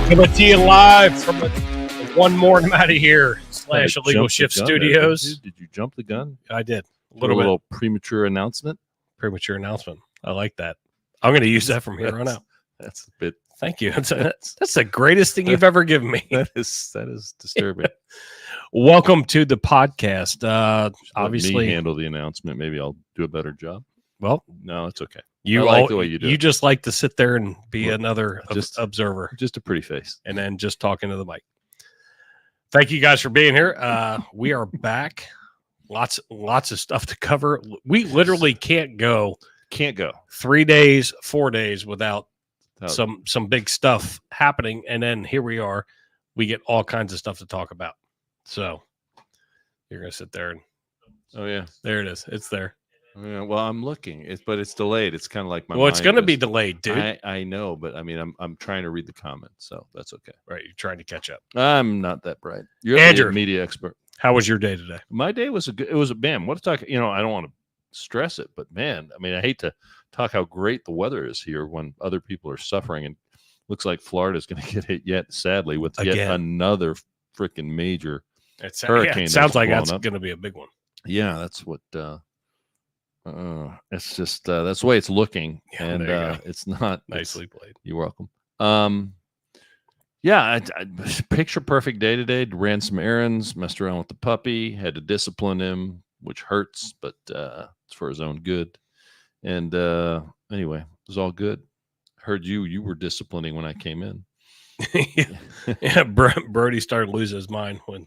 Coming to you live from the One More I'm Out of Here / Illegal Shift Studios. Did you jump the gun? I did. A little premature announcement. Premature announcement. I like that. I'm going to use that from here on out. That's a bit. Thank you. That's the greatest thing you've ever given me. That is disturbing. Welcome to the podcast. Obviously, let me handle the announcement. Maybe I'll do a better job. Well, no, it's okay. I like the way you do. You just like to sit there and be another observer, just a pretty face, and then just talking to the mic. Thank you guys for being here. We are back. Lots of stuff to cover. We literally can't go 3 days, 4 days without some big stuff happening. And then here we are. We get all kinds of stuff to talk about. So you're gonna sit there and there it is. It's there. Yeah, well, I'm looking, but it's delayed. It's kind of like my. Well, it's going to be delayed, dude. I know, but I mean, I'm trying to read the comments, so that's okay. Right, you're trying to catch up. I'm not that bright. You're Andrew, a media expert. How was your day today? My day was it was a man. What to talk? I don't want to stress it, but man, I mean, I hate to talk how great the weather is here when other people are suffering, and looks like Florida is going to get hit yet, sadly, with yet another freaking major hurricane. It sounds like that's going to be a big one. Yeah, that's what. It's just that's the way it's looking, and it's not nicely played. You're welcome. I picture perfect day today. Ran some errands, messed around with the puppy, had to discipline him, which hurts, but it's for his own good. And anyway, it was all good. Heard you were disciplining when I came in. Yeah, Brody started losing his mind when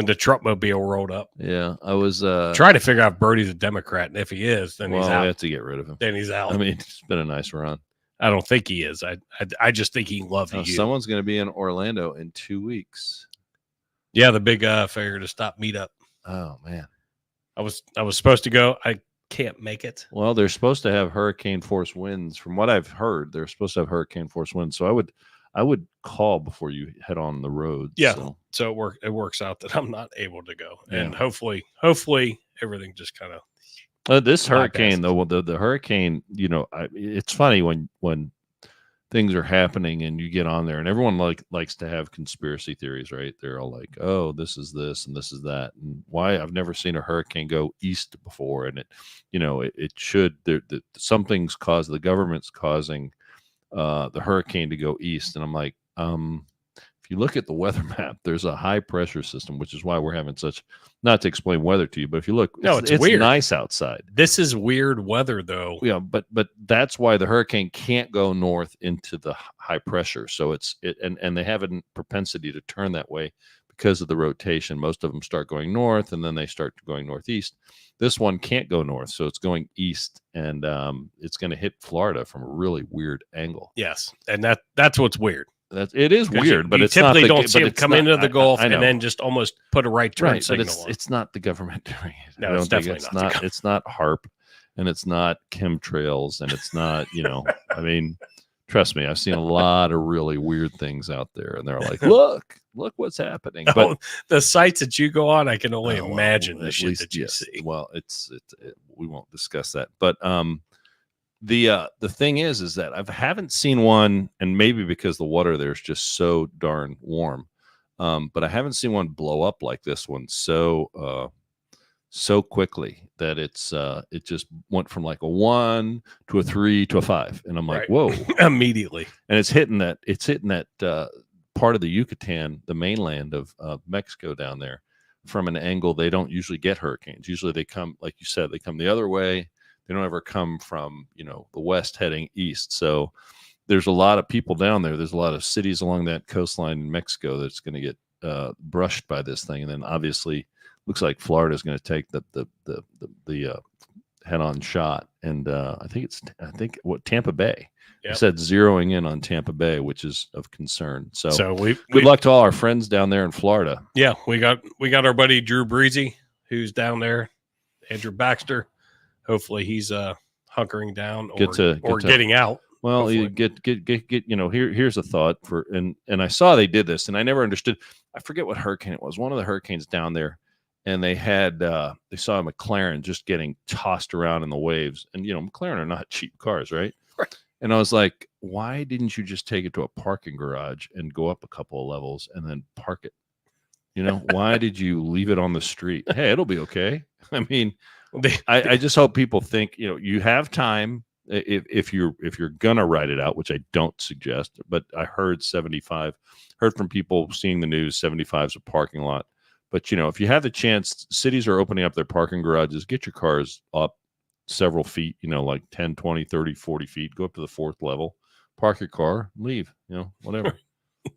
the Trumpmobile rolled up. Yeah, I was trying to figure out if Brody's a Democrat, and if he is, then he's out. I have to get rid of him. Then he's out. I mean, it's been a nice run. I don't think he is. I just think he loves you. Someone's going to be in Orlando in 2 weeks. Yeah, the big figure to stop meetup. Oh man, I was supposed to go. I can't make it. Well, they're supposed to have hurricane force winds. From what I've heard, they're supposed to have hurricane force winds. So I would call before you head on the road. Yeah. So it works out that I'm not able to go. Yeah. And hopefully everything just kind of this hurricane though, the hurricane, it's funny when things are happening and you get on there and everyone likes to have conspiracy theories, right? They're all like, oh, this is this and this is that. And why I've never seen a hurricane go east before. And it should, something's caused, the government's causing the hurricane to go east. And I'm like, if you look at the weather map, there's a high pressure system, which is why we're having such, not to explain weather to you, but if you look, it's weird. Nice outside. This is weird weather though. Yeah, but that's why the hurricane can't go north into the high pressure. So and they have a propensity to turn that way because of the rotation. Most of them start going north and then they start going northeast. This one can't go north, so it's going east, and it's going to hit Florida from a really weird angle. Yes, and that's what's weird. It is weird, but it's typically not don't see them come into the Gulf and then just almost put a right turn signal on. It's not the government doing it. No, it's definitely not. It's not HARP, and it's not chemtrails, and it's not I mean, trust me, I've seen a lot of really weird things out there, and they're like, look what's happening. But the sites that you go on, I can only imagine the shit that you see. Well, we won't discuss that, but the thing is that I haven't seen one, and maybe because the water there is just so darn warm, but I haven't seen one blow up like this one so quickly that it just went from like a 1 to a 3 to a 5, and I'm like, whoa, immediately. And it's hitting that part of the Yucatan, the mainland of Mexico down there, from an angle they don't usually get hurricanes. Usually they come, like you said, they come the other way. They don't ever come from, the west heading east. So there's a lot of people down there. There's a lot of cities along that coastline in Mexico that's going to get brushed by this thing. And then obviously looks like Florida is going to take the head-on shot. And I think Tampa Bay. Yep. I said zeroing in on Tampa Bay, which is of concern. So good luck to all our friends down there in Florida. Yeah, we got our buddy Drew Breezy, who's down there, Andrew Baxter. Hopefully he's hunkering down or getting out. Well, you get here's a thought and I saw they did this and I never understood. I forget what hurricane it was. One of the hurricanes down there, and they saw a McLaren just getting tossed around in the waves. And McLaren are not cheap cars, right? Right. And I was like, why didn't you just take it to a parking garage and go up a couple of levels and then park it? Why did you leave it on the street? Hey, it'll be okay. I mean, I just hope people think, you have time if you're gonna write it out, which I don't suggest, but I heard from people seeing the news, 75 is a parking lot. But if you have the chance, cities are opening up their parking garages, get your cars up several feet, like 10, 20, 30, 40 feet, go up to the 4th level, park your car, leave, whatever.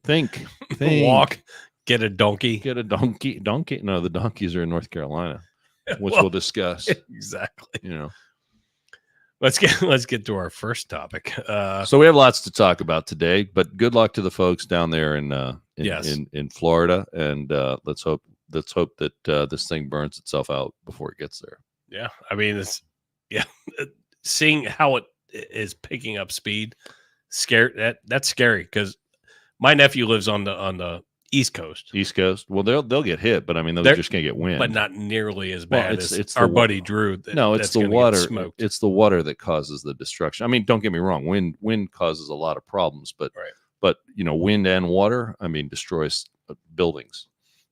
think, walk, get a donkey. No, the donkeys are in North Carolina, which Well, we'll discuss. Exactly. Let's get to our first topic. So we have lots to talk about today, but good luck to the folks down there in Florida, and let's hope that this thing burns itself out before it gets there. Yeah, I mean, seeing how it is picking up speed, that's scary because my nephew lives on the East Coast. Well, they'll get hit, but I mean, they're just gonna get wind, but not nearly as bad as our buddy Drew. It's the water. It's the water that causes the destruction. I mean, don't get me wrong. Wind causes a lot of problems, but wind and water, I mean, destroys buildings.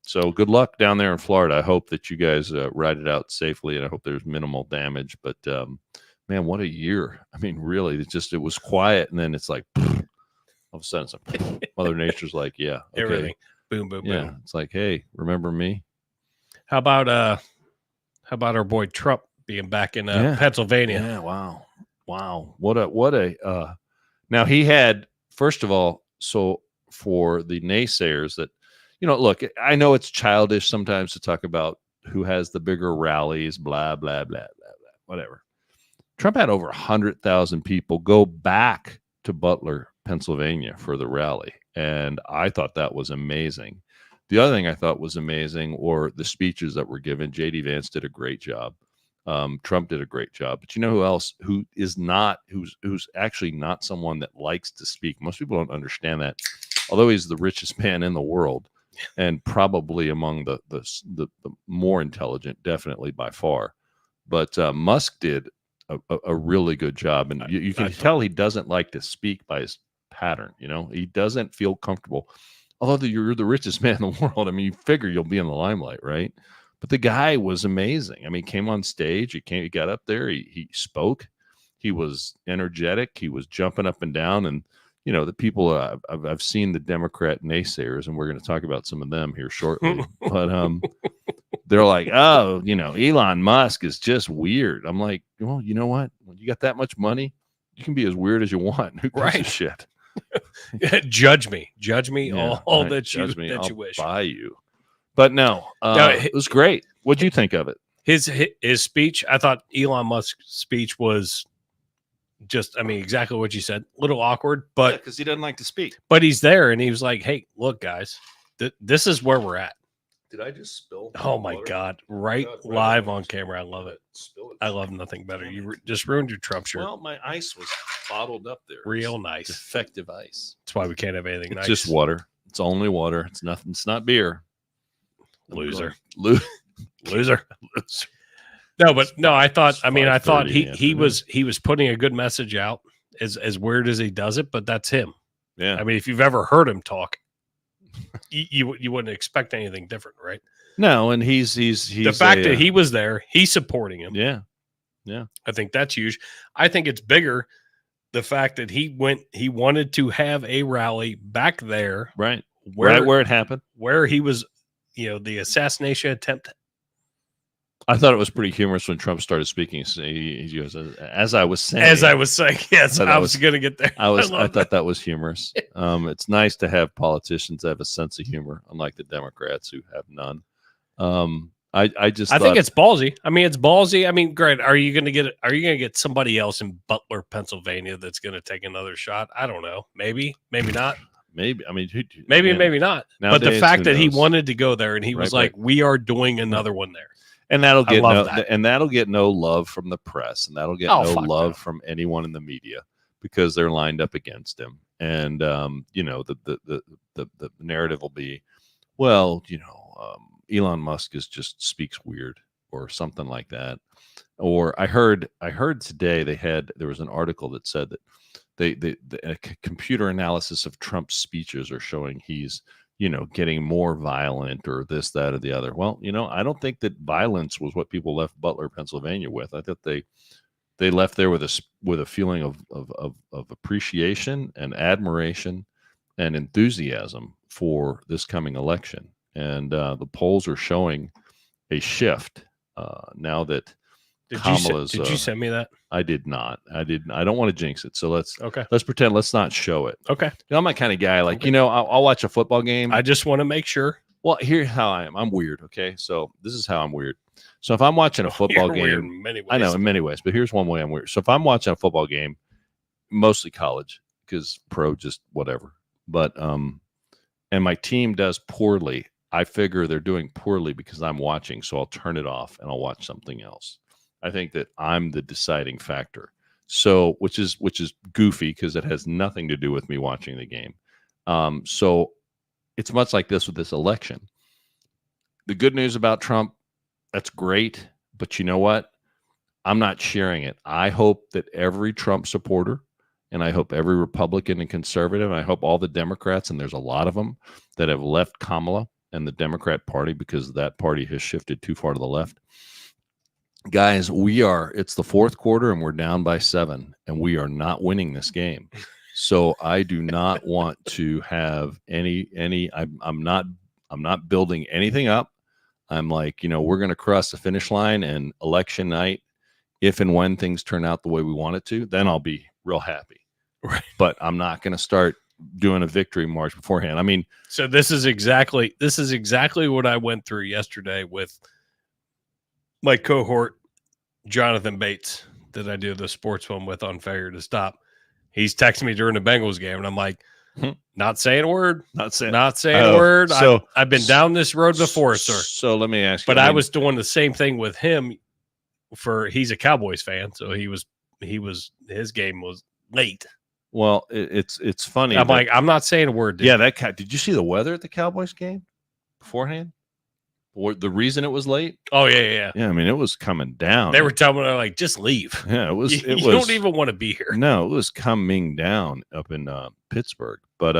So good luck down there in Florida. I hope that you guys ride it out safely, and I hope there's minimal damage. But man, what a year! I mean, really, it was quiet, and then it's like. All of a sudden, Mother Nature's like, yeah, okay. Everything, boom, boom, yeah. boom. It's like, hey, remember me? How about our boy Trump being back in Pennsylvania? Yeah, wow. What a. Now he had, first of all, so for the naysayers that, look, I know it's childish sometimes to talk about who has the bigger rallies, blah blah blah blah blah, whatever. Trump had over 100,000 people go back to Butler, Pennsylvania for the rally. And I thought that was amazing. The other thing I thought was amazing were the speeches that were given. J.D. Vance did a great job. Trump did a great job. But you know who else who's actually not someone that likes to speak? Most people don't understand that. Although he's the richest man in the world and probably among the more intelligent, definitely by far. But Musk did a really good job. And you can tell he doesn't like to speak by his pattern. He doesn't feel comfortable. Although you're the richest man in the world, I mean, you figure you'll be in the limelight, right? But the guy was amazing. I mean, he came on stage, he got up there, he spoke, he was energetic, he was jumping up and down. And the people I've seen the Democrat naysayers, and we're going to talk about some of them here shortly. But they're like, oh, Elon Musk is just weird. I'm like, well, you know what? When you got that much money, you can be as weird as you want. Who gives a shit? Judge me, all that you wish. Buy you. But no, it was great. What'd you think of it? His speech, I thought Elon Musk's speech was just, I mean, exactly what you said. A little awkward, but because he doesn't like to speak. But he's there, and he was like, "Hey, look, guys, this is where we're at." Did I just spill? Oh my God! Right live on camera. I love it. I love nothing better. You just ruined your Trump shirt. Well, my ice was bottled up there. Real nice. Defective ice. That's why we can't have anything nice. It's just water. It's only water. It's nothing. It's not beer. Loser. Loser. No, I thought he was putting a good message out, as weird as he does it, but that's him. Yeah. I mean, if you've ever heard him talk, you wouldn't expect anything different, right? No, and he's the fact that he was there, he's supporting him. Yeah. I think that's huge. I think it's bigger the fact that he wanted to have a rally back there, right where it happened, where he was, the assassination attempt. I thought it was pretty humorous when Trump started speaking. He goes, as I was saying, yes, I was going to get there. I thought that was humorous. It's nice to have politicians that have a sense of humor, unlike the Democrats who have none. I think it's ballsy. I mean, it's ballsy. I mean, great. Are you going to get somebody else in Butler, Pennsylvania that's going to take another shot? I don't know. Maybe not. Maybe. I mean, maybe not. But the fact that he wanted to go there and he was like, we are doing another one there. And that'll get no love from the press, and that'll get no love from anyone in the media because they're lined up against him. And the narrative will be, well, Elon Musk just speaks weird. or something like that. Or I heard today there was an article that said that a computer analysis of Trump's speeches are showing he's, getting more violent or this, that, or the other. Well, I don't think that violence was what people left Butler, Pennsylvania with. I thought they left there with a feeling of appreciation and admiration and enthusiasm for this coming election. And the polls are showing a shift now that Kamala's. Did you send me that? I did not. I don't want to jinx it. So let's pretend. Let's not show it. Okay. I'm that kind of guy. Like, I'll watch a football game. I just want to make sure. Well, here's how I am. I'm weird. Okay. So this is how I'm weird. So if I'm watching a football game, weird in many ways. I know in many ways, but here's one way I'm weird. So if I'm watching a football game, mostly college, because pro just whatever. But and my team does poorly, I figure they're doing poorly because I'm watching. So I'll turn it off and I'll watch something else. I think that I'm the deciding factor. So which is goofy because it has nothing to do with me watching the game. So it's much like this with this election. The good news about Trump, that's great. But you know what? I'm not sharing it. I hope that every Trump supporter, and I hope every Republican and conservative, and I hope all the Democrats, and there's a lot of them that have left Kamala and the Democrat Party because that party has shifted too far to the left. Guys, it's the fourth quarter and we're down by 7 and we are not winning this game. So I do not want to have I'm not building anything up. I'm like, we're going to cross the finish line, and election night, if and when things turn out the way we want it to, then I'll be real happy. Right. But I'm not going to start doing a victory march beforehand. I mean, so this is exactly what I went through yesterday with my cohort, Jonathan Bates, that I do the sports one with on Failure to Stop. He's texting me during the Bengals game, and I'm like, not saying a word. Not saying a word. So I've been down this road before, sir. So let me ask you. But I was doing the same thing with him. He's a Cowboys fan, so his game was late. Well, it's funny. I'm like, I'm not saying a word. Dude. Yeah, did you see the weather at the Cowboys game beforehand? Or the reason it was late? Oh yeah. Yeah, I mean, it was coming down. They were telling me, like, just leave. Yeah, it was. You don't even want to be here. No, it was coming down up in Pittsburgh. But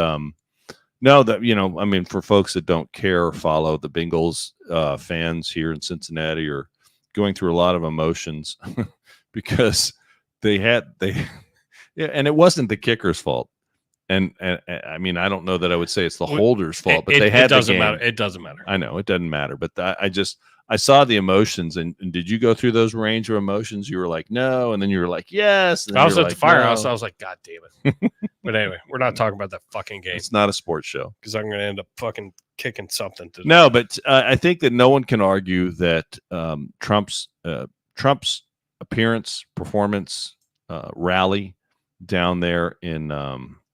no, that I mean, for folks that don't care or follow, the Bengals fans here in Cincinnati are going through a lot of emotions because yeah, and it wasn't the kicker's fault. And I mean, I don't know that I would say it's the holder's fault, but they had the game. Matter. It doesn't matter. I know it doesn't matter, but I saw the emotions. And did you go through those range of emotions? You were like, no, and then you were like, yes. And I was at the firehouse. No. I was like, God damn it. But anyway, we're not talking about that fucking game. It's not a sports show because I'm going to end up fucking kicking something. No, but I think that no one can argue that Trump's appearance, performance, rally down there in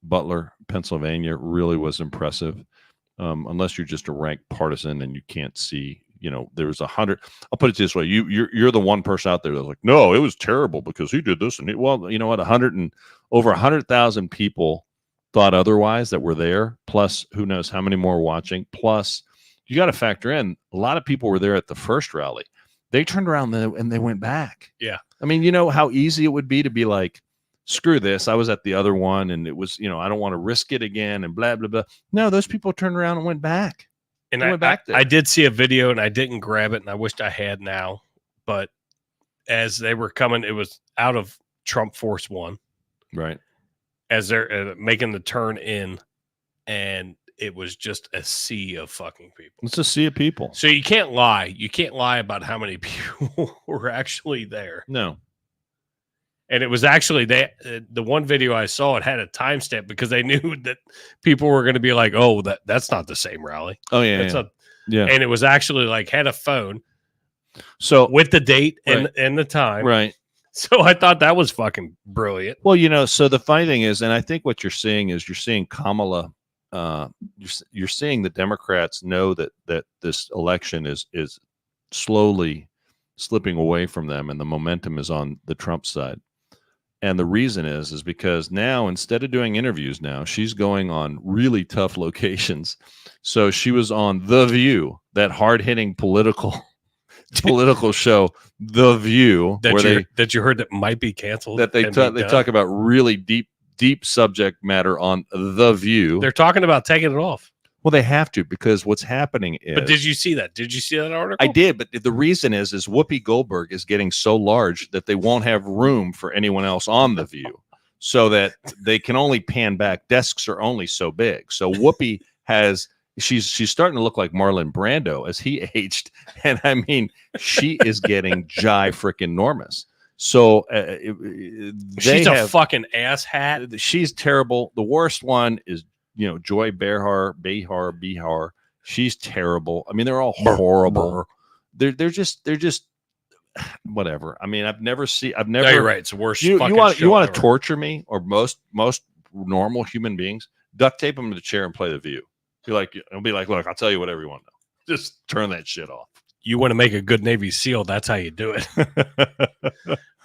Butler, Pennsylvania, really was impressive. Unless you're just a rank partisan and you can't see, there was 100. I'll put it this way: you're the one person out there that's like, no, it was terrible because he did this, and well, you know what? Over 100,000 people thought otherwise that were there. Plus, who knows how many more watching? Plus, you got to factor in a lot of people were there at the first rally. They turned around and they went back. Yeah, I mean, how easy it would be to be like, screw this. I was at the other one and it was, I don't want to risk it again and blah, blah, blah. No, those people turned around and went back. And I did see a video and I didn't grab it and I wished I had now. But as they were coming, it was out of Trump Force One. Right. As they're making the turn in, and it was just a sea of fucking people. It's a sea of people. So you can't lie. You can't lie about how many people were actually there. No. And it was actually the one video I saw, it had a timestamp because they knew that people were going to be like, oh, that's not the same rally. Oh, yeah. Yeah. And it was actually like had a phone. So with the date and the time. Right. So I thought that was fucking brilliant. Well, so the funny thing is, and I think what you're seeing is you're seeing Kamala, you're seeing the Democrats know that this election is slowly slipping away from them and the momentum is on the Trump side. And the reason is because now, instead of doing interviews now, she's going on really tough locations. So she was on The View, that hard-hitting political political show, The View, that you heard that might be canceled. That they talk about really deep subject matter on The View. They're talking about taking it off. Well, they have to, because what's happening is. But did you see that? Did you see that article? I did, but the reason is Whoopi Goldberg is getting so large that they won't have room for anyone else on The View, so that they can only pan back. Desks are only so big. So Whoopi she's starting to look like Marlon Brando as he aged, and I mean, she is getting frickin' enormous. So she's a fucking asshat. She's terrible. The worst one is, Joy Behar. She's terrible. I mean, they're all horrible. They're just whatever. I mean, I've never. No, you're right. It's the worst. You want to torture me, or most normal human beings? Duct tape them to the chair and play The View. It'll be like, look, I'll tell you whatever you want to know. Just turn that shit off. You want to make a good Navy SEAL? That's how you do it.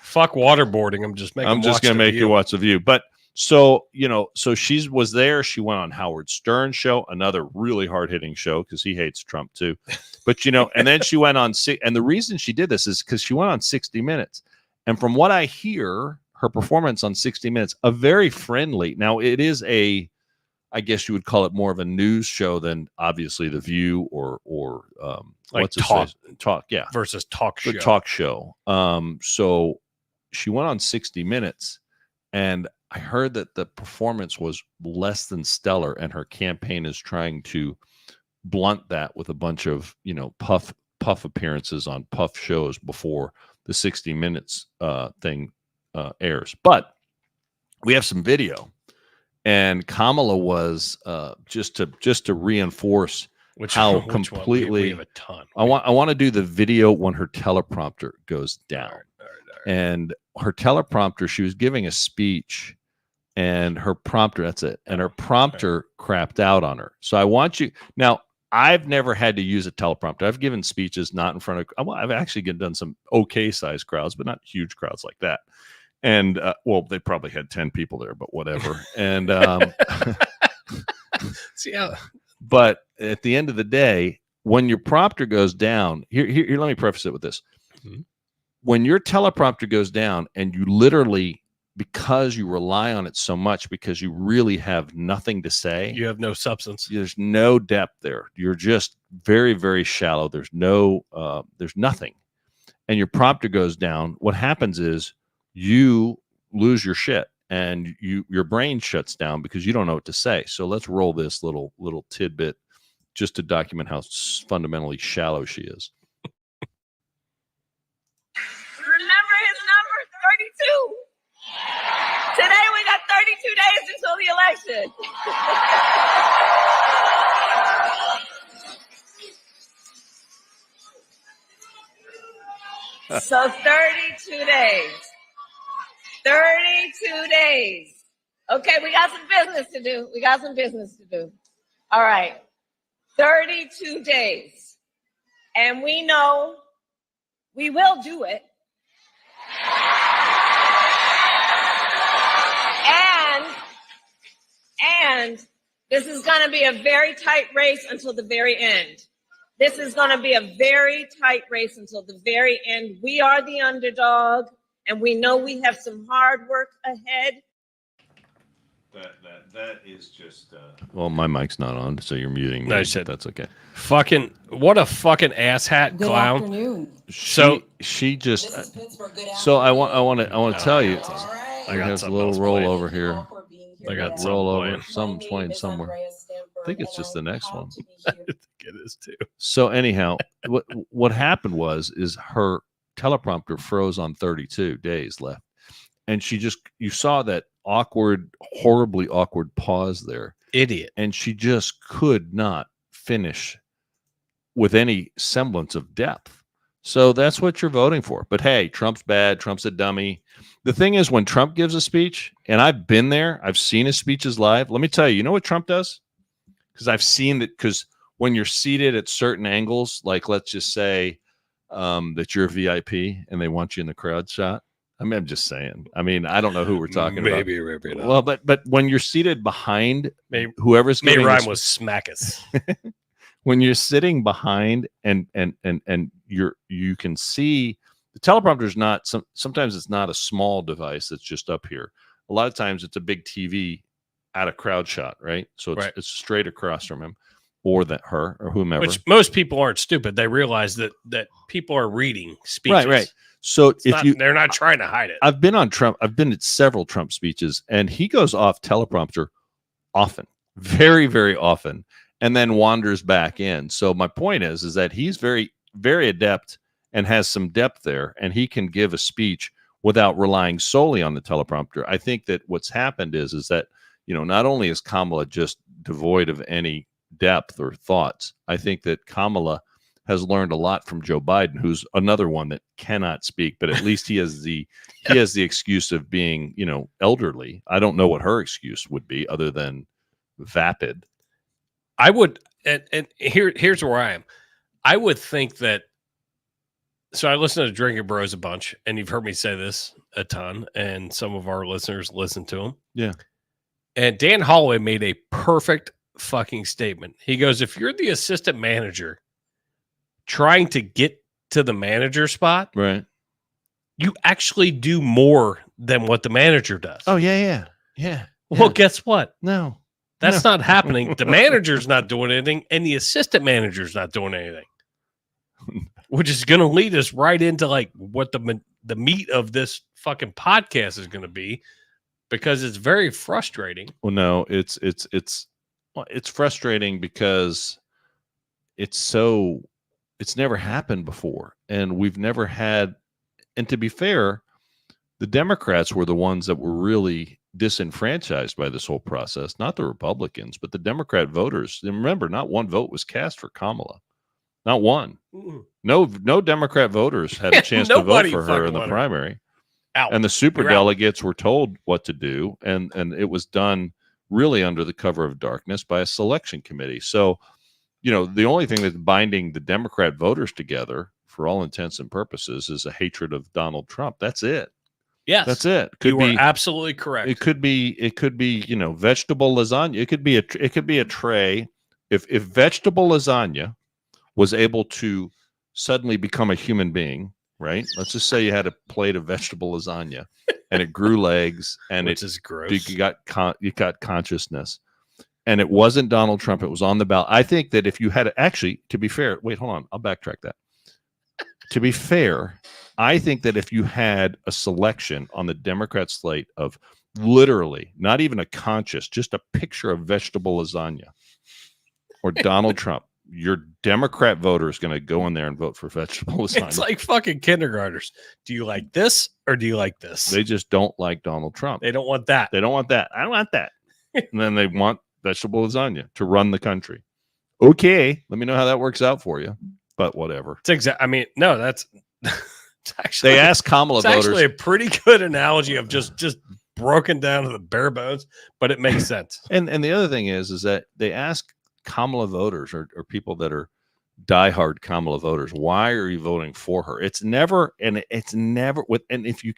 Fuck waterboarding. I'm just going to make you watch The View. But so she was there. She went on Howard Stern's show, another really hard hitting show because he hates Trump too. But and then she went on. And the reason she did this is because she went on 60 Minutes. And from what I hear, her performance on 60 Minutes, a very friendly. Now it is I guess you would call it more of a news show than obviously The View or like talk, yeah, versus talk show. The talk show. So she went on 60 Minutes, and I heard that the performance was less than stellar, and her campaign is trying to blunt that with a bunch of puff appearances on puff shows before the 60 Minutes thing airs. But we have some video. And Kamala was just to reinforce how completely. We have a ton. I want to do the video when her teleprompter goes down. All right. And her teleprompter, she was giving a speech, and her prompter. That's it. And her prompter crapped out on her. So I want you now. I've never had to use a teleprompter. I've given speeches not in front of. I've actually done some okay sized crowds, but not huge crowds like that. And they probably had 10 people there, but whatever. And but at the end of the day, when your prompter goes down, here let me preface it with this. Mm-hmm. When your teleprompter goes down, and you literally, because you rely on it so much, because you really have nothing to say, you have no substance. There's no depth there. You're just very, very shallow. There's nothing. And your prompter goes down. What happens is, you lose your shit, and your brain shuts down because you don't know what to say. So let's roll this little tidbit just to document how fundamentally shallow she is. Remember his number, 32. Today we got 32 days until the election. So 32 days. 32 days. Okay, we got some business to do. All right. 32 days. And we know we will do it. And this is going to be a very tight race until the very end. This is going to be a very tight race until the very end. We are the underdog, and we know we have some hard work ahead. That is just. Well, my mic's not on, so you're muting me. No, I said that's okay. Fucking what a fucking asshat clown. Afternoon. She just. So I want to tell you. I got a little rollover here. I got rollover. Something's playing somewhere. I think it's just the next one. I think it is too. So anyhow, what happened is her teleprompter froze on 32 days left, and you saw that horribly awkward pause there. Idiot. And she just could not finish with any semblance of depth. So that's what you're voting for. But hey, Trump's bad. Trump's a dummy. The thing is, when Trump gives a speech, and I've been there, I've seen his speeches live. Let me tell you, you know what Trump does? Because I've seen that, because when you're seated at certain angles, like let's just say that you're a VIP and they want you in the crowd shot. I mean, I'm just saying. I mean, I don't know who we're talking about. Maybe not. Well, but when you're seated behind whoever's may giving rhyme with smackus. when you're sitting behind and you can see the teleprompter is not sometimes it's not a small device that's just up here. A lot of times it's a big TV at a crowd shot, right? So it's straight across from him or her or whomever. Which most people aren't stupid. They realize that people are reading speeches. Right. So they're not trying to hide it. I've been at several Trump speeches, and he goes off teleprompter often, very, very often, and then wanders back in. So my point is that he's very, very adept and has some depth there, and he can give a speech without relying solely on the teleprompter. I think that what's happened is that, not only is Kamala just devoid of any depth or thoughts, I think that Kamala has learned a lot from Joe Biden, who's another one that cannot speak, but at least he has the excuse of being, elderly. I don't know what her excuse would be other than vapid. I would, and here's where I am. I would think that. So I listen to Drinking Bros a bunch, and you've heard me say this a ton, and some of our listeners listen to them. Yeah. And Dan Holloway made a perfect fucking statement. He goes, if you're the assistant manager trying to get to the manager spot, right, you actually do more than what the manager does. Oh, yeah. Well, guess what? No. That's not happening. The manager's not doing anything, and the assistant manager's not doing anything. Which is going to lead us right into like what the meat of this fucking podcast is going to be, because it's very frustrating. Well, no, it's frustrating because it's never happened before, and we've never had. And to be fair, the Democrats were the ones that were really disenfranchised by this whole process, not the Republicans, but the Democrat voters. And remember, not one vote was cast for Kamala. Not one. No Democrat voters had a chance to vote for her in the primary. And the superdelegates were told what to do, and it was done really under the cover of darkness by a selection committee. So, the only thing that's binding the Democrat voters together, for all intents and purposes, is a hatred of Donald Trump. That's it. Yes, that's it. You are absolutely correct. It could be vegetable lasagna. It could be a tray. If vegetable lasagna was able to suddenly become a human being, right? Let's just say you had a plate of vegetable lasagna and it grew legs and which is gross. You got consciousness, and it wasn't Donald Trump. It was on the ballot. I think that if you had to be fair, wait, hold on. I'll backtrack that. To be fair, I think that if you had a selection on the Democrat slate of literally not even a conscious, just a picture of vegetable lasagna or Donald Trump, your Democrat voter is going to go in there and vote for vegetable lasagna. It's like fucking kindergartners. Do you like this or do you like this? They just don't like Donald Trump. They don't want that. They don't want that. I don't want that. And then they want vegetable lasagna to run the country. Okay, let me know how that works out for you. But whatever. It's exact. I mean, no, that's it's actually. They ask Kamala voters. It's actually a pretty good analogy of just broken down to the bare bones, but it makes sense. And the other thing is that they ask Kamala voters or people that are diehard Kamala voters, why are you voting for her? It's never with. And if you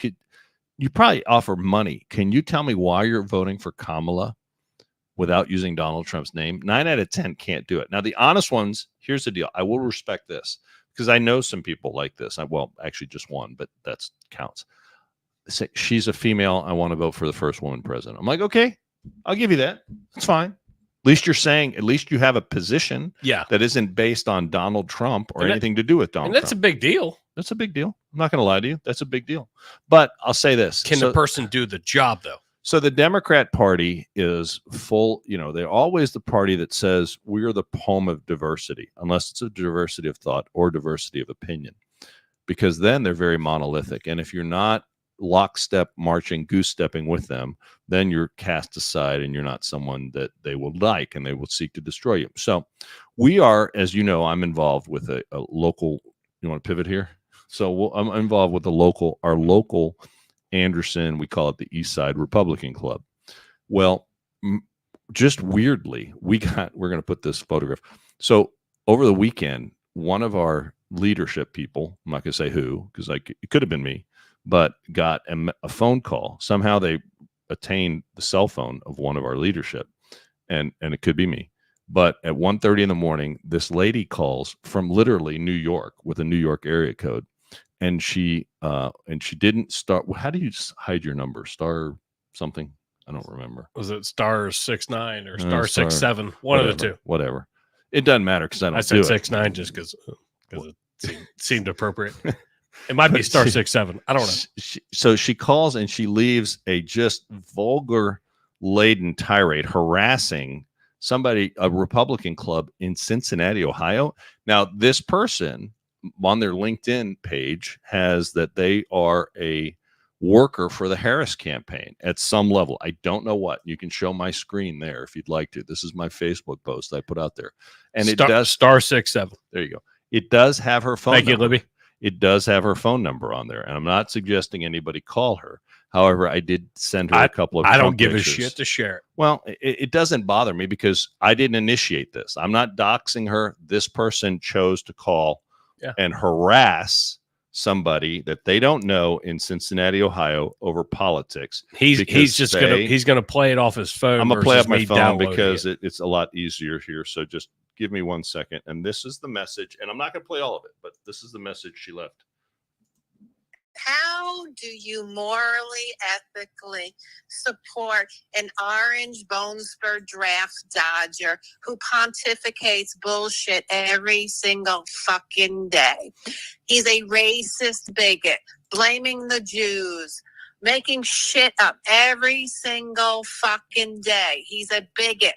probably offer money. Can you tell me why you're voting for Kamala without using Donald Trump's name? 9 out of 10 can't do it. Now, the honest ones, here's the deal. I will respect this because I know some people like this. Well, actually just one, but that counts. Say, she's a female. I want to vote for the first woman president. I'm like, okay, I'll give you that. It's fine. At least you're saying, at least you have a position that isn't based on Donald Trump or anything to do with Donald Trump. And that's a big deal. That's a big deal. I'm not going to lie to you. That's a big deal. But I'll say this. Can the person do the job, though? So the Democrat Party is full, they're always the party that says we're the home of diversity, unless it's a diversity of thought or diversity of opinion, because then they're very monolithic. And if you're not lockstep marching, goose stepping with them, then you're cast aside and you're not someone that they will like and they will seek to destroy you. So we are, as you know, I'm involved with a local, you want to pivot here? So I'm involved with our local Anderson, we call it the East Side Republican Club. Well, just weirdly, we're going to put this photograph. So over the weekend, one of our leadership people, I'm not going to say who, because it could have been me, but got a phone call. Somehow they attained the cell phone of one of our leadership, and it could be me. But at 1:30 in the morning, this lady calls from literally New York with a New York area code. And she didn't start. How do you hide your number? Star something? I don't remember. Was it star 69 or star Star 67? One of the two. Whatever. It doesn't matter because I don't I said do 69 just because it seemed appropriate. It might be star 67. I don't know. So she calls and she leaves a just vulgar laden tirade harassing somebody, a Republican club in Cincinnati, Ohio. Now, this person on their LinkedIn page has that they are a worker for the Harris campaign at some level. I don't know what. You can show my screen there if you'd like to. This is my Facebook post I put out there. And it does star 67. There you go. It does have her phone number. Thank you, Libby. It does have her phone number on there. And I'm not suggesting anybody call her. However, I did send her a couple of I don't Trump give pictures. a shit to share it. Well, it doesn't bother me because I didn't initiate this. I'm not doxing her. This person chose to call and harass somebody that they don't know in Cincinnati, Ohio over politics. He's gonna play it off his phone. I'm gonna play off my phone because it. it's a lot easier here. So just give me 1 second. And this is the message. And I'm not gonna play all of it, but this is the message she left. How do you morally, ethically support an orange bone spur draft dodger who pontificates bullshit every single fucking day? He's a racist bigot, blaming the Jews, making shit up every single fucking day. He's a bigot.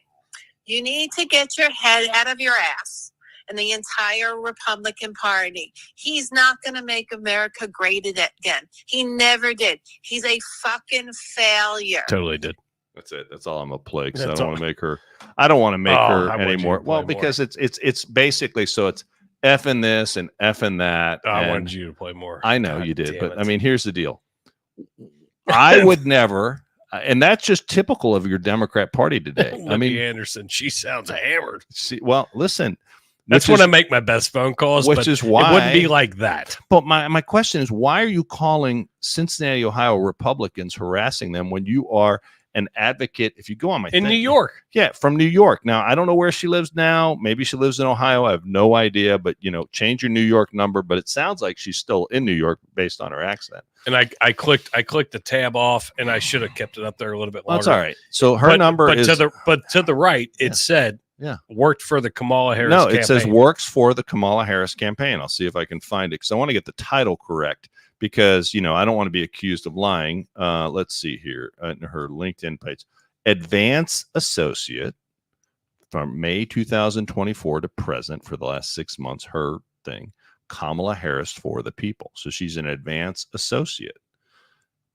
You need to get your head out of your ass. And the entire Republican Party. He's not going to make America great again. He never did. He's a fucking failure. Totally did. That's it. That's all I'm gonna play because I don't want to make her. I don't want to make her anymore. Well, because it's basically so it's effing this and effing that. I wanted you to play more. I know you did, but I mean, here's the deal. I would never. And that's just typical of your Democrat Party today. I mean, Anderson, she sounds hammered. Well, listen. That's when I make my best phone calls, which is why it wouldn't be like that. But my question is, why are you calling Cincinnati, Ohio Republicans, harassing them when you are an advocate? If you go on my New York, from New York. Now I don't know where she lives now. Maybe she lives in Ohio. I have no idea. But change your New York number. But it sounds like she's still in New York based on her accent. And I clicked the tab off, and I should have kept it up there a little bit longer. That's all right. So her number is to the right. It said. Yeah, worked for the Kamala Harris campaign. It says works for the Kamala Harris campaign. I'll see if I can find it because I want to get the title correct because, I don't want to be accused of lying. Let's see here. Her LinkedIn page. Advance Associate from May 2024 to present for the last 6 months, her thing, Kamala Harris for the people. So she's an advance associate.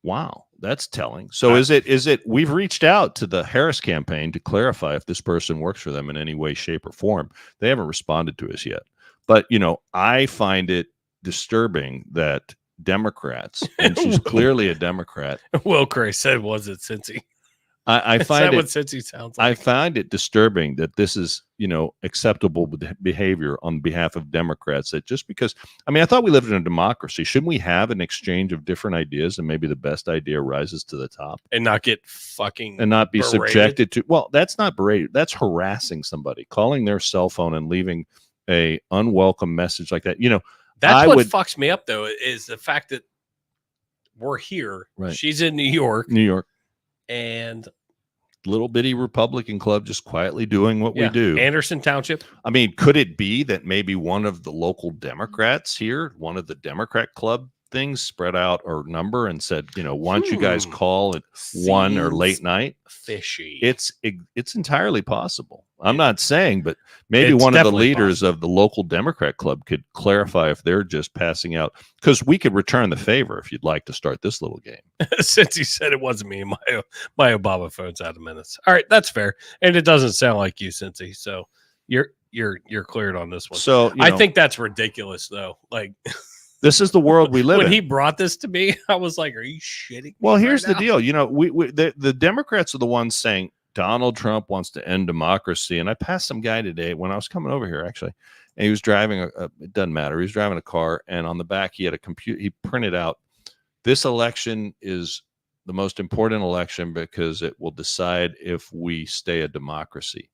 Wow, that's telling. So is it we've reached out to the Harris campaign to clarify if this person works for them in any way, shape, or form. They haven't responded to us yet. But, I find it disturbing that Democrats, and she's clearly a Democrat. Will Cray said, was it Cincy? I find what Cincy sounds like. I find it disturbing that this is, acceptable behavior on behalf of Democrats. That just because, I thought we lived in a democracy. Shouldn't we have an exchange of different ideas and maybe the best idea rises to the top and not get fucking and not be berated? Subjected to? Well, that's not berated. That's harassing somebody, calling their cell phone and leaving a unwelcome message like that. That's what fucks me up though is the fact that we're here. Right. She's in New York. And little bitty Republican club just quietly doing what we do. Anderson Township. Could it be that maybe one of the local Democrats here, one of the Democrat club things spread out our number and said, why don't you guys call at 1 or late night? Fishy. It's entirely possible. I'm not saying, but maybe one of the leaders of the local Democrat club could clarify if they're just passing out, because we could return the favor if you'd like to start this little game. Since he said it wasn't me, my Obama phone's out of minutes. All right, that's fair, and it doesn't sound like you, Cincy. So you're cleared on this one. So I think that's ridiculous, though. Like. This is the world we live in. When he brought this to me, I was like, are you shitting me? Well, here's the deal. The Democrats are the ones saying Donald Trump wants to end democracy. And I passed some guy today when I was coming over here, actually, and he was driving it doesn't matter. He was driving a car, and on the back, he had a computer. He printed out, this election is the most important election because it will decide if we stay a democracy.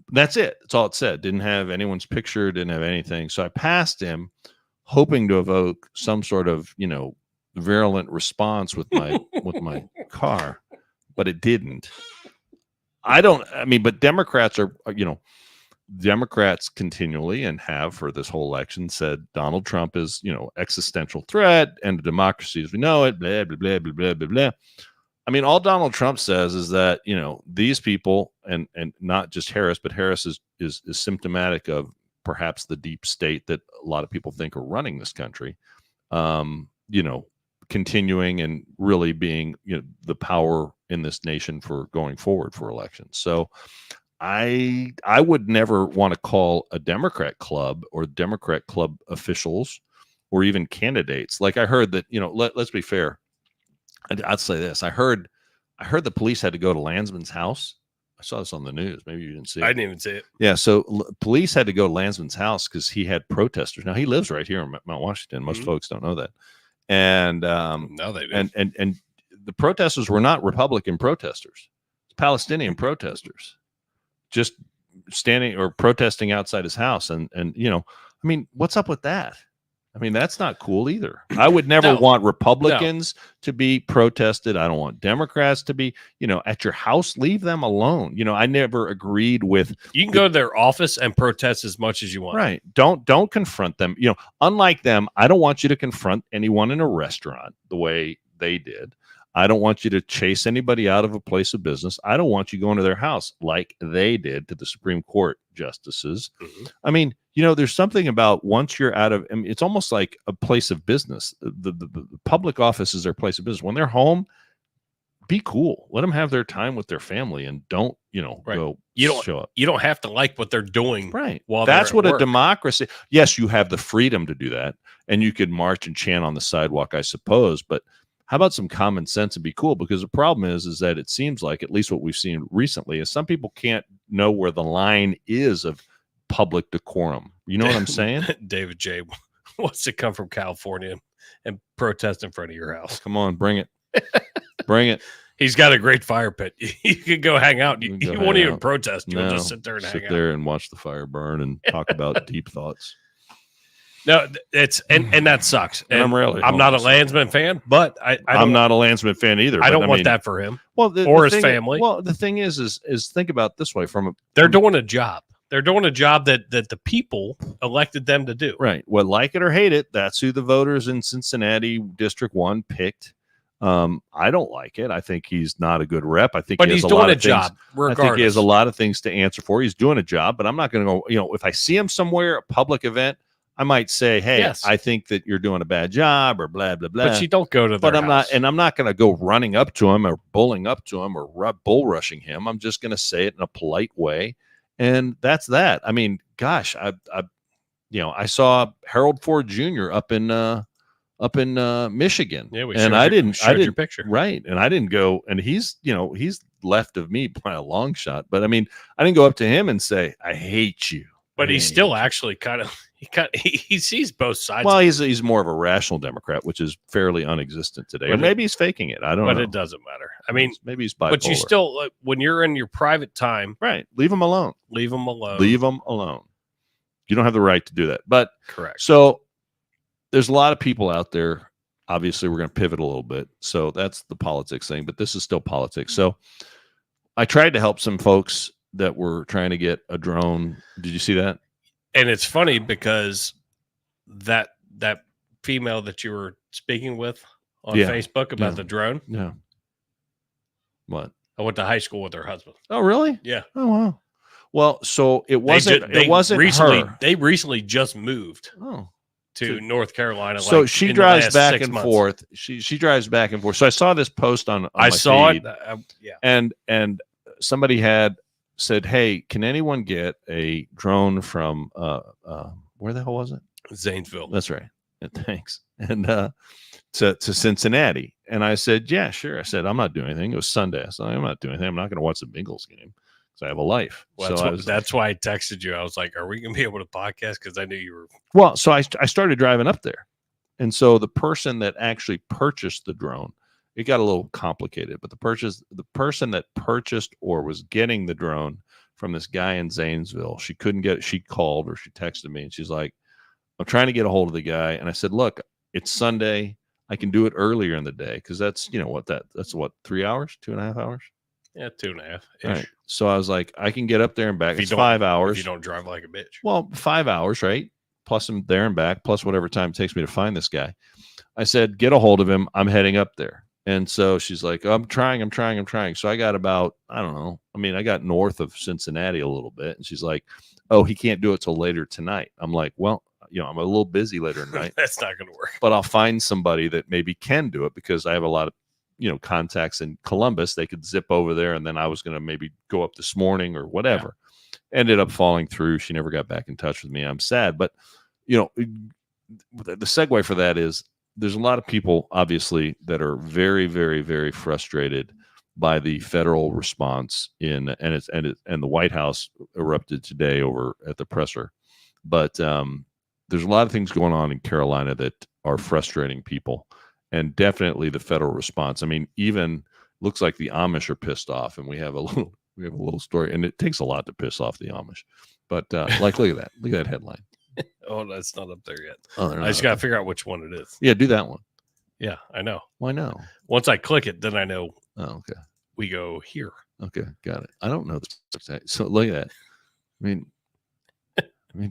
That's it. That's all it said. Didn't have anyone's picture, didn't have anything. So I passed him, hoping to evoke some sort of, virulent response with my car, but it didn't. But Democrats are, Democrats continually and have for this whole election said Donald Trump is, existential threat and democracy as we know it, blah, blah, blah, blah, blah, blah, blah. I mean, all Donald Trump says is that, these people and not just Harris, but Harris is symptomatic of perhaps the deep state that a lot of people think are running this country, continuing and really being, the power in this nation for going forward for elections. So I would never want to call a Democrat club or Democrat club officials or even candidates. Like I heard that, let's be fair. I'd say this. I heard the police had to go to Landsman's house. I saw this on the news. Maybe you didn't see it. I didn't even see it. Yeah. So police had to go to Landsman's house because he had protesters. Now he lives right here in Mount Washington. Most folks don't know that. And no, they do. And the protesters were not Republican protesters. It's Palestinian protesters just standing or protesting outside his house. And what's up with that? I mean, that's not cool either. I would never want Republicans to be protested. I don't want Democrats to be, at your house. Leave them alone. I never agreed with. You can go to their office and protest as much as you want. Right. Don't confront them. Unlike them, I don't want you to confront anyone in a restaurant the way they did. I don't want you to chase anybody out of a place of business. I don't want you going to their house like they did to the Supreme Court justices. Mm-hmm. I mean, there's something about once you're out of, it's almost like a place of business. The public office is their place of business. When they're home, be cool. Let them have their time with their family and don't, go show up. You don't have to like what they're doing. Right. While that's what work. A democracy. Yes, you have the freedom to do that. And you could march and chant on the sidewalk, I suppose. But how about some common sense and be cool? Because the problem is that it seems like, at least what we've seen recently, is some people can't know where the line is of public decorum. You know what I'm saying? David J. wants to come from California and protest in front of your house. Come on, bring it. Bring it. He's got a great fire pit. You can go hang out. You won't even protest. You'll just sit there and hang out. Sit there and watch the fire burn and talk about deep thoughts. No, it's and that sucks. And I'm not a Landsman fan, but I'm not a Landsman fan either. I don't want that for him. Well, or his family. Well, the thing is think about it this way: they're doing a job. They're doing a job that the people elected them to do. Right. Well, like it or hate it, that's who the voters in Cincinnati District 1 picked. I don't like it. I think he's not a good rep. But he's doing a job. I think he has a lot of things to answer for. He's doing a job, but I'm not going to go. If I see him somewhere, a public event, I might say, "Hey, yes, I think that you're doing a bad job," or blah blah blah. But you don't go to. But I'm not going to go running up to him or bullying up to him or bull rushing him. I'm just going to say it in a polite way, and that's that. I mean, gosh, I saw Harold Ford Jr. up in Michigan. Yeah, I didn't your picture. Right. And I didn't go, and he's left of me by a long shot. But I mean, I didn't go up to him and say, "I hate you." But he's still actually he sees both sides. Well, he's more of a rational Democrat, which is fairly unexistent today. Or maybe he's faking it. I don't know. But it doesn't matter. I mean, maybe he's bipolar. But you still, when you're in your private time, right? Leave him alone. Leave him alone. Leave him alone. You don't have the right to do that. But correct. So there's a lot of people out there. Obviously, we're going to pivot a little bit. So that's the politics thing, but this is still politics. So I tried to help some folks that were trying to get a drone. Did you see that? And it's funny because that female that you were speaking with on Facebook about the drone. Yeah. What? I went to high school with her husband. Oh, really? Yeah. Oh, wow. Well, so it wasn't recently, her. They recently just moved. Oh. To North Carolina. So she drives back and forth. She drives back and forth. So I saw this post on I saw feed, it. Yeah. And somebody had said, "Hey, can anyone get a drone from where the hell was it? Zanesville." That's right. Thanks. And to Cincinnati. And I said, "Yeah, sure." I said, "I'm not doing anything." It was Sunday. So I'm not doing anything. I'm not going to watch the Bengals game. I have a life. Well, so that's why I texted you. I was like, "Are we going to be able to podcast?" Because I knew you were. Well, so I started driving up there, and so the person that actually purchased the drone, it got a little complicated. But the person that purchased or was getting the drone from this guy in Zanesville. She couldn't get, she called or she texted me and she's like, I'm trying to get a hold of the guy. And I said, look, it's Sunday. I can do it earlier in the day. Cause that's, you know what, that's what, 3 hours, 2.5 hours. Yeah, 2.5. Right. So I was like, I can get up there and back. If It's 5 hours. If you don't drive like a bitch. Well, 5 hours, right? Plus I'm there and back, plus whatever time it takes me to find this guy. I said, get a hold of him. I'm heading up there. And so she's like, I'm trying. So I got about, I don't know. I mean, I got north of Cincinnati a little bit. And she's like, oh, he can't do it till later tonight. I'm like, well, you know, I'm a little busy later tonight. That's not going to work. But I'll find somebody that maybe can do it because I have a lot of, you know, contacts in Columbus. They could zip over there. And then I was going to maybe go up this morning or whatever. Yeah. Ended up falling through. She never got back in touch with me. I'm sad. But, you know, the segue for that is, there's a lot of people, obviously, that are very, very, very frustrated by the federal response and the White House erupted today over at the presser. But there's a lot of things going on in Carolina that are frustrating people, and definitely the federal response. I mean, even looks like the Amish are pissed off, and we have a little story, and it takes a lot to piss off the Amish. But like, look at that headline. Oh, that's not up there yet. Oh, I just got to figure out which one it is. Yeah, do that one. Yeah, I know. Why no? Once I click it, then I know. Oh, okay. We go here. Okay, got it. I don't know this. So look at that. I mean,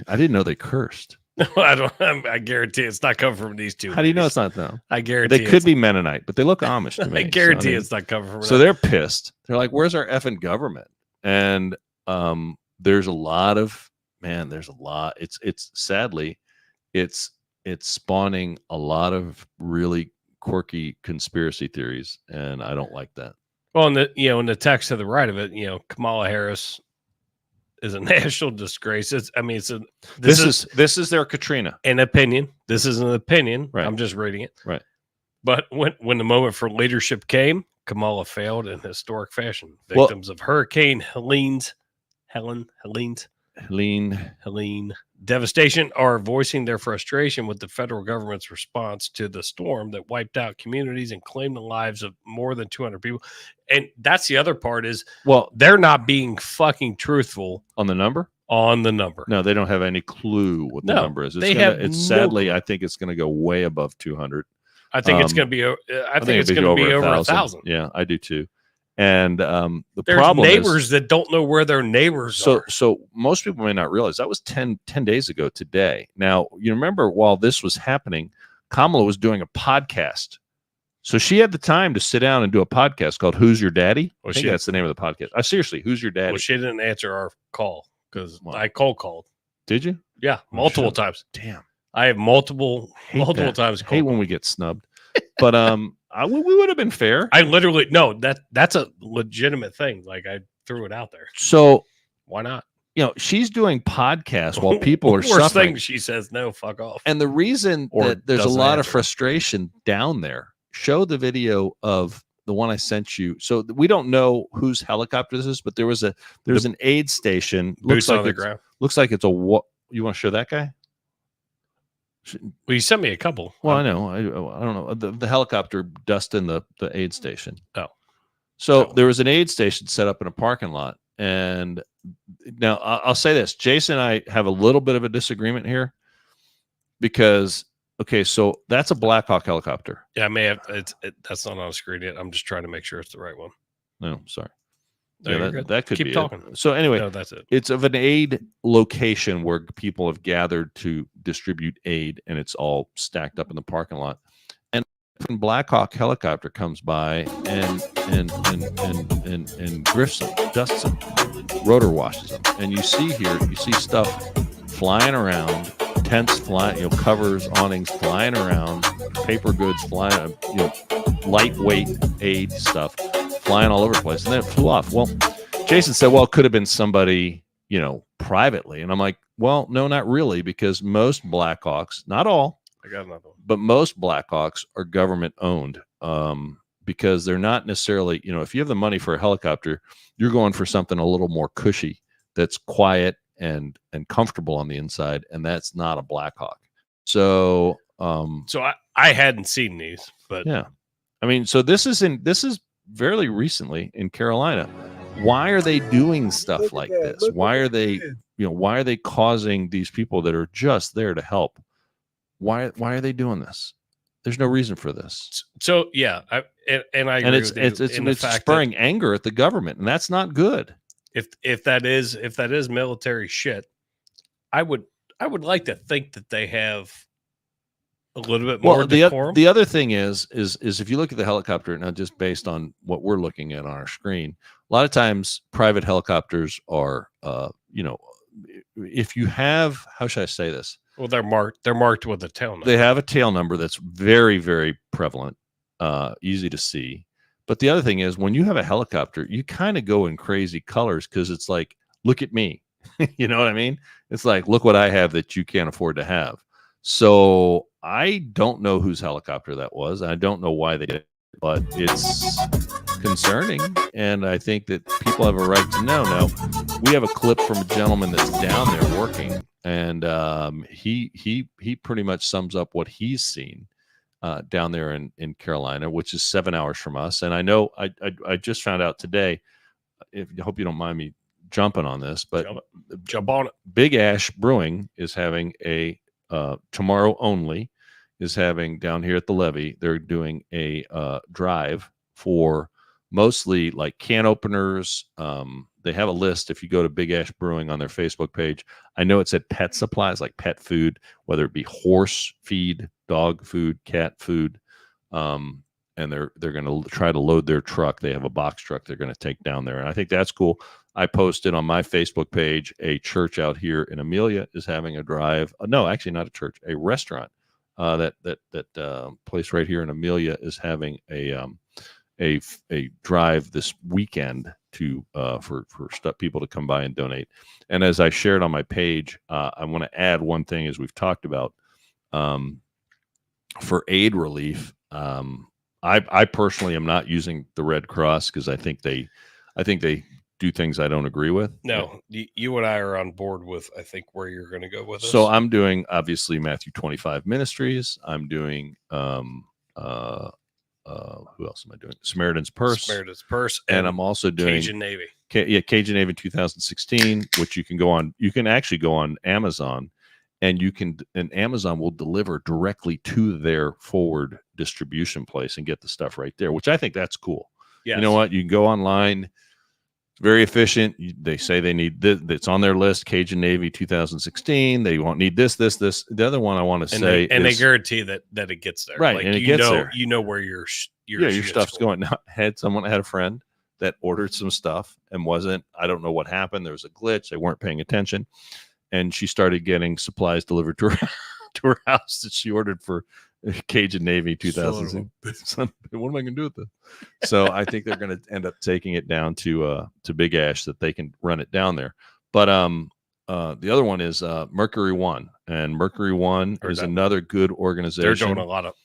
I didn't know they cursed. No, I don't. I guarantee it's not coming from these two. How do you know it's not them? I guarantee they could be Mennonite, but they look Amish to me. I guarantee it's not coming from. So they're pissed. They're like, "Where's our effing government?" And there's a lot of. Man, there's a lot. It's sadly, it's spawning a lot of really quirky conspiracy theories, and I don't like that. Well, in the text to the right of it, Kamala Harris is a national disgrace. This is their Katrina. An opinion. This is an opinion. Right. I'm just reading it. Right. But when the moment for leadership came, Kamala failed in historic fashion. Victims of Hurricane Helene's devastation are voicing their frustration with the federal government's response to the storm that wiped out communities and claimed the lives of more than 200 people. And that's the other part is, well, they're not being fucking truthful on the number. No, they don't have any clue what the number is. Sadly, I think it's going to go way above 200. I think it's going to be. I think it's going to be over 1,000. Yeah, I do too. And there's problem neighbors that don't know where their neighbors are. So most people may not realize that was 10 days ago today. Now, you remember while this was happening, Kamala was doing a podcast. So she had the time to sit down and do a podcast called Who's Your Daddy? I think that's the name of the podcast. Seriously, Who's Your Daddy? Well, she didn't answer our call because I cold called. Did you? Yeah, multiple times. Damn. I have multiple times. Hate when we get snubbed. But we would have been fair. I literally that's a legitimate thing. Like I threw it out there. So why not? She's doing podcasts while people are suffering. Thing, she says no, fuck off. And the reason that there's a lot of frustration down there. Show the video of the one I sent you. So we don't know whose helicopter this is, but there's an aid station. Looks like it's a what? You want to show that guy? Well, you sent me a couple. Well, I know. I don't know. The helicopter dusting the aid station. Oh. So there was an aid station set up in a parking lot. And now I'll say this. Jason and I have a little bit of a disagreement here because, okay, so that's a Black Hawk helicopter. Yeah, I may have. That's not on the screen yet. I'm just trying to make sure it's the right one. No, sorry. No, yeah, that could keep be talking. It. So anyway, no, that's it. It's of an aid location where people have gathered to distribute aid, and it's all stacked up in the parking lot. And when Black Hawk helicopter comes by and drifts them, dusts them, rotor washes them, and you see stuff flying around, tents flying, covers, awnings flying around, paper goods flying, lightweight aid stuff flying all over the place, and then it flew off. Well, Jason said, well, it could have been somebody, privately. And I'm like, well, no, not really, because most Blackhawks, not all, I got another one, but most Blackhawks are government owned, because they're not necessarily, if you have the money for a helicopter, you're going for something a little more cushy, that's quiet and comfortable on the inside, and that's not a Blackhawk. So, I hadn't seen these, but yeah, I mean, so this is fairly recently in Carolina, why are they doing stuff like this? Why are they, why are they causing these people that are just there to help? Why are they doing this? There's no reason for this. So yeah, I agree with you in the it's fact spurring anger at the government, and that's not good. If that is military shit, I would like to think that they have a little bit more decorum. The other thing is if you look at the helicopter, now just based on what we're looking at on our screen, a lot of times private helicopters are, if you have, how should I say this? Well, they're marked with a tail number. They have a tail number that's very, very prevalent, easy to see. But the other thing is, when you have a helicopter, you kind of go in crazy colors because it's like, look at me. You know what I mean? It's like, look what I have that you can't afford to have. So I don't know whose helicopter that was. I don't know why they did it, but it's concerning. And I think that people have a right to know. Now, we have a clip from a gentleman that's down there working, and he pretty much sums up what he's seen down there in Carolina, which is 7 hours from us. And I know I just found out today, I hope you don't mind me jumping on this, but jump on it. Big Ash Brewing is having a tomorrow only is having down here at the levee. They're doing a drive for mostly like can openers. They have a list. If you go to Big Ash Brewing on their Facebook page, I know it said pet supplies, like pet food, whether it be horse feed, dog food, cat food. And they're going to try to load their truck. They have a box truck they're going to take down there. And I think that's cool. I posted on my Facebook page, a church out here in Amelia is having a drive. No, actually not a church, a restaurant. That place right here in Amelia is having a drive this weekend to for people to come by and donate. And as I shared on my page, I want to add one thing, as we've talked about, for aid relief. I personally am not using the Red Cross because I think they do things I don't agree with. No, you and I are on board with, I think, where you're going to go with this. So I'm doing, obviously, Matthew 25 Ministries. I'm doing, who else am I doing? Samaritan's Purse. Samaritan's Purse. And I'm also doing Cajun Navy. Cajun Navy 2016, which you can actually go on Amazon, and Amazon will deliver directly to their forward distribution place and get the stuff right there, which I think that's cool. Yes. You know what? You can go online. Very efficient. They say they need this. It's on their list. Cajun Navy 2016. They won't need this. The other one I want to say, they guarantee that it gets there. Right, like, and it gets there. You know where your stuff's going. Now, I had a friend that ordered some stuff and wasn't. I don't know what happened. There was a glitch. They weren't paying attention, and she started getting supplies delivered to her house that she ordered for Cajun Navy 2000. What am I going to do with this? So I think they're going to end up taking it down to Big Ash that they can run it down there. But the other one is Mercury One, and Mercury One is another good organization. They're doing a lot of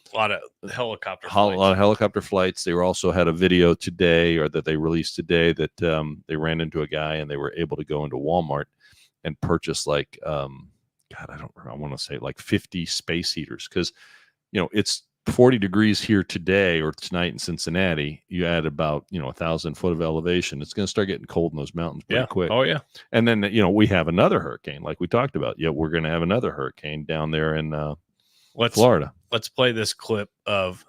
helicopter flights. A lot of helicopter flights. They also had a video today, or that they released today, that they ran into a guy and they were able to go into Walmart and purchase like I want to say like 50 space heaters, because it's 40 degrees here today or tonight in Cincinnati. You add about 1,000 foot of elevation, it's going to start getting cold in those mountains pretty quick. Oh yeah. And then we have another hurricane, like we talked about. We're going to have another hurricane down there in Florida. Let's play this clip of,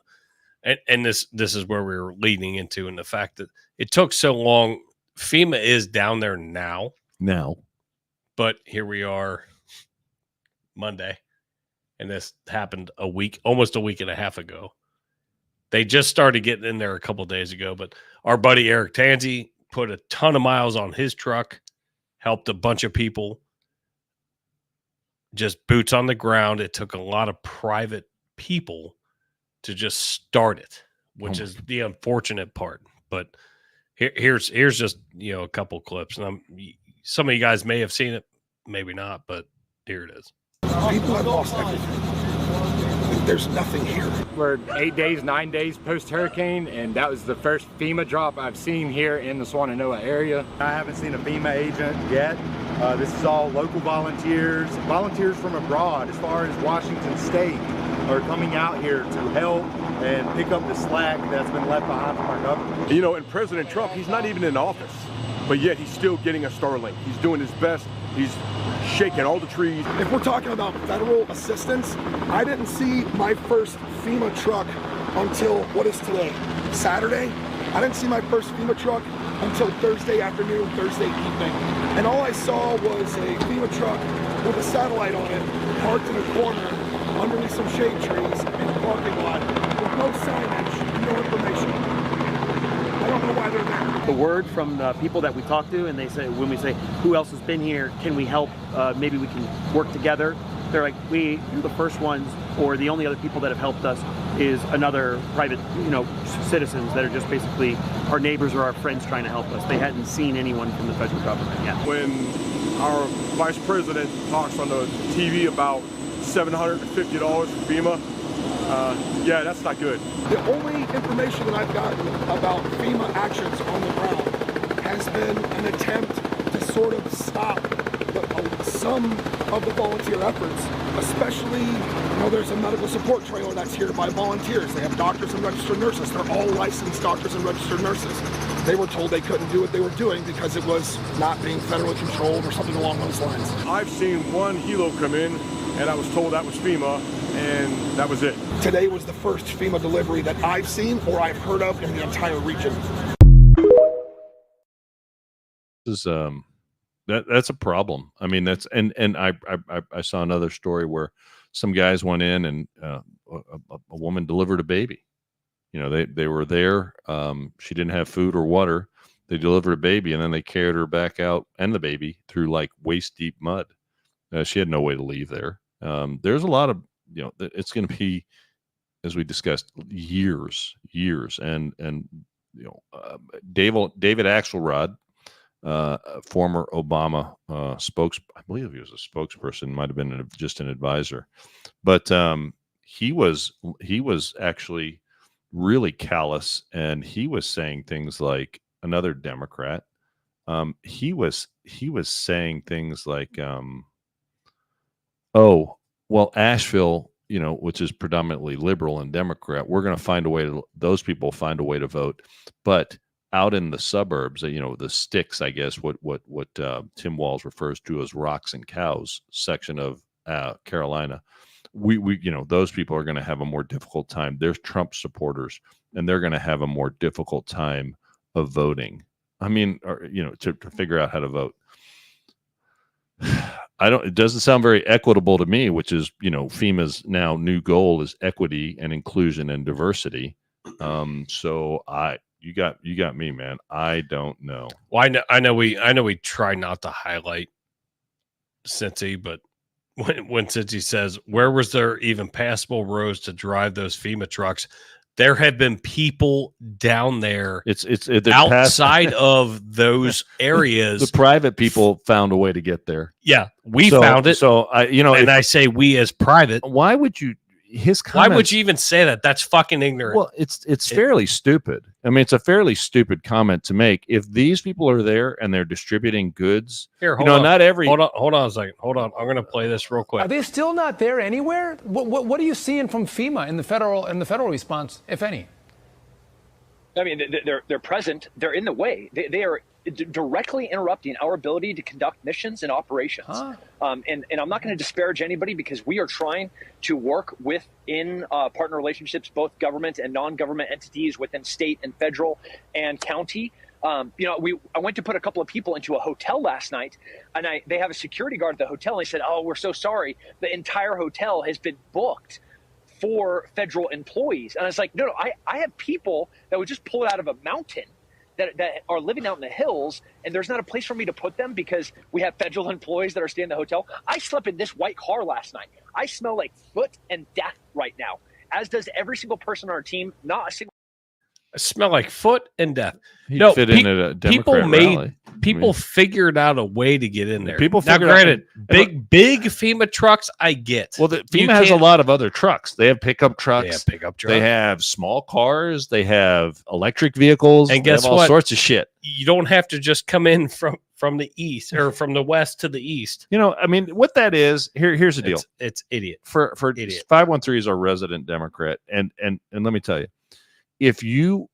and this is where we were leading into, and the fact that it took so long. FEMA is down there now, but here we are Monday. And this happened almost a week and a half ago. They just started getting in there a couple of days ago, but our buddy Eric Tanzi put a ton of miles on his truck, helped a bunch of people, just boots on the ground. It took a lot of private people to just start it, which is the unfortunate part. But here's just, a couple clips. And some of you guys may have seen it, maybe not, but here it is. People have lost everything. There's nothing here. We're 9 days post-hurricane, and that was the first FEMA drop I've seen here in the Swannanoa area. I haven't seen a FEMA agent yet. This is all local volunteers from abroad, as far as Washington State, are coming out here to help and pick up the slack that's been left behind from our government. And President Trump, he's not even in office. but yet he's still getting a Starlink. He's doing his best. He's shaking all the trees. If we're talking about federal assistance, I didn't see my first FEMA truck until, what is today, Saturday? I didn't see my first FEMA truck until Thursday afternoon, Thursday evening. And all I saw was a FEMA truck with a satellite on it, parked in a corner, underneath some shade trees in a parking lot, with no signage, no information. I don't know why they're there. The word from the people that we talk to, and they say, when we say, who else has been here, can we help, maybe we can work together, they're like, we're the first ones, or the only other people that have helped us is another private, citizens that are just basically our neighbors or our friends trying to help us. They hadn't seen anyone from the federal government yet. When our vice president talks on the TV about $750 for FEMA, yeah, that's not good. The only information that I've gotten about FEMA actions on the ground has been an attempt to sort of stop some of the volunteer efforts, especially, there's a medical support trailer that's here by volunteers. They have doctors and registered nurses. They're all licensed doctors and registered nurses. They were told they couldn't do what they were doing because it was not being federally controlled or something along those lines. I've seen one helo come in, and I was told that was FEMA, and that was it. Today was the first FEMA delivery that I've seen or I've heard of in the entire region. This is that's a problem. I mean, that's and I saw another story where some guys went in and a woman delivered a baby. They were there. She didn't have food or water. They delivered a baby, and then they carried her back out and the baby through like waist deep mud. She had no way to leave there. There's a lot of it's going to be, as we discussed, years, and David Axelrod, former Obama I believe he was a spokesperson, might have been just an advisor, but he was actually really callous, and he was saying things like, another Democrat, he was saying things like, oh, well, Asheville, which is predominantly liberal and Democrat, we're going to find a way to, those people find a way to vote, but out in the suburbs, the sticks, I guess, what Tim Walz refers to as rocks and cows section of Carolina, we those people are going to have a more difficult time. There's Trump supporters, and they're going to have a more difficult time of voting. I mean, to figure out how to vote. It doesn't sound very equitable to me, which is, FEMA's now new goal is equity and inclusion and diversity. So you got me, man. I don't know. Well, I know we try not to highlight Cincy, but when Cincy says, where was there even passable roads to drive those FEMA trucks? There have been people down there. It's outside of those areas. The private people found a way to get there. Yeah, we found it. So I say we as private. Why would you? Why would you even say that? That's fucking ignorant. Well, it's fairly stupid. I mean, it's a fairly stupid comment to make. If these people are there and they're distributing goods, here, hold on. Not every. Hold on a second. Hold on. I'm going to play this real quick. Are they still not there anywhere? What are you seeing from FEMA in the federal response, if any? I mean, they're present. They're in the way. They are directly interrupting our ability to conduct missions and operations. And I'm not going to disparage anybody, because we are trying to work within partner relationships, both government and non-government entities within state and federal and county. I went to put a couple of people into a hotel last night, and they have a security guard at the hotel, and they said, "Oh, we're so sorry. The entire hotel has been booked for federal employees." And I was like, no, I have people that would just pull it out of a mountain that are living out in the hills, and there's not a place for me to put them because we have federal employees that are staying in the hotel. I slept in this white car last night. I smell like foot and death right now, as does every single person on our team. Not a single. I smell like foot and death. No, fit in at a Democrat rally. People figured out a way to get in there. People now, figured granted, out, big FEMA trucks, I get. Well, FEMA has a lot of other trucks. They have pickup trucks. They have small cars. They have electric vehicles. And guess all what? Sorts of shit. You don't have to just come in from the east or from the west to the east. I mean, what that is, here's the deal. It's idiot. For idiot. 513 is our resident Democrat, and let me tell you, if you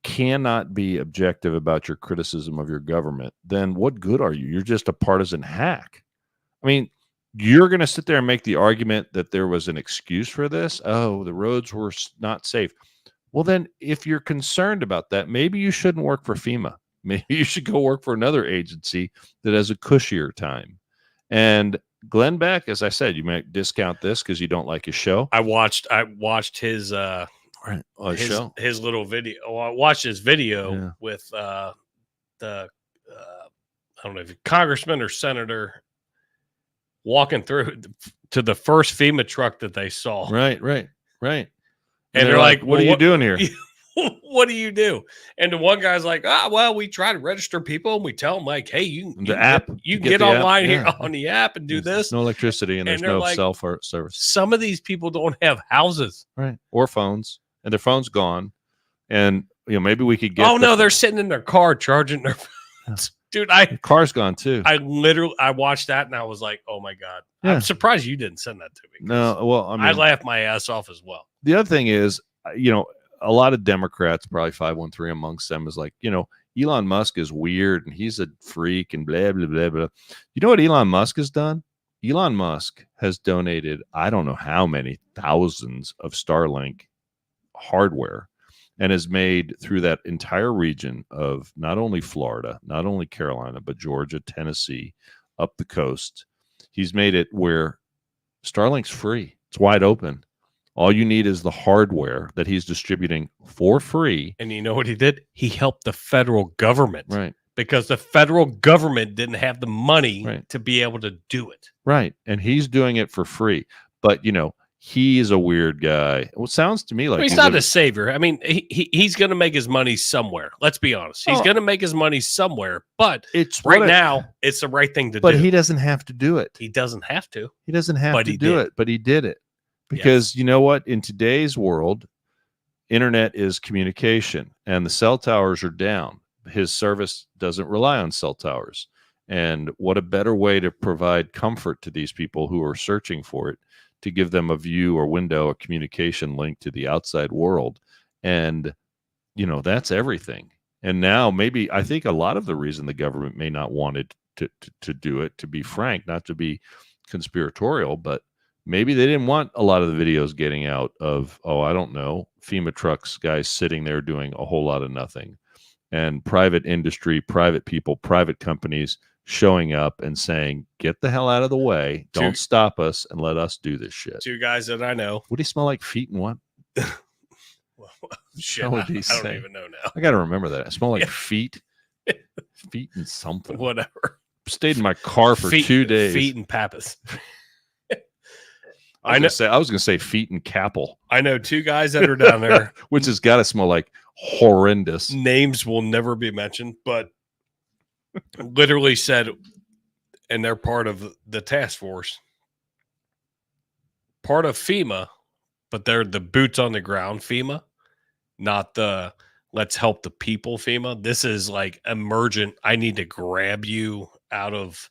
cannot be objective about your criticism of your government, then what good are you? You're just a partisan hack. I mean, you're going to sit there and make the argument that there was an excuse for this. Oh, the roads were not safe. Well, then if you're concerned about that, maybe you shouldn't work for FEMA. Maybe you should go work for another agency that has a cushier time. And Glenn Beck, as I said, you might discount this because you don't like his show. I watched his show, his little video. I watched his video with the I don't know if congressman or senator walking through to the first FEMA truck that they saw. Right. And they're like, "What are you doing here? What do you do?" And the one guy's like, well, we try to register people and we tell them like, hey, you can get online here on the app and do this. No electricity and there's no like, cell service. Some of these people don't have houses, right, or phones, and their phone's gone. And maybe we could get. Oh no, they're sitting in their car charging their phones. Dude, the car's gone too. I watched that and I was like, oh my God. Yeah. I'm surprised you didn't send that to me. No, well, I mean, I laughed my ass off as well. The other thing is, a lot of Democrats, probably 513 amongst them, is like, Elon Musk is weird and he's a freak and blah, blah, blah, blah. You know what Elon Musk has done? Elon Musk has donated, I don't know how many thousands of Starlink hardware and has made through that entire region of not only Florida, not only Carolina, but Georgia, Tennessee, up the coast. He's made it where Starlink's free. It's wide open. All you need is the hardware that he's distributing for free. And you know what he did? He helped the federal government. Right. Because the federal government didn't have the money to be able to do it. Right. And he's doing it for free. But, he is a weird guy. Well, it sounds to me like he's not a savior. I mean, he's going to make his money somewhere. Let's be honest. He's going to make his money somewhere. But it's now, it's the right thing to do. But he doesn't have to do it. He doesn't have to. He doesn't have to do it. But he did it. Because you know what? In today's world, internet is communication and the cell towers are down. His service doesn't rely on cell towers. And what a better way to provide comfort to these people who are searching for it, to give them a view or window, a communication link to the outside world. And, that's everything. And now maybe I think a lot of the reason the government may not want it to do it, to be frank, not to be conspiratorial, but maybe they didn't want a lot of the videos getting out of, I don't know, FEMA trucks, guys sitting there doing a whole lot of nothing. And private industry, private people, private companies showing up and saying, get the hell out of the way. Don't stop us and let us do this shit. Two guys that I know. What do you smell like? Feet and what? Shit, I don't even know now. I got to remember that. I smell like feet. Feet and something. Whatever. Stayed in my car for 2 days. Feet and Pappas. I was going to say feet and Capel. I know two guys that are down there. Which has got to smell like horrendous. Names will never be mentioned, but literally said, and they're part of the task force, part of FEMA, but they're the boots on the ground FEMA, not the let's help the people FEMA. This is like emergent. I need to grab you out of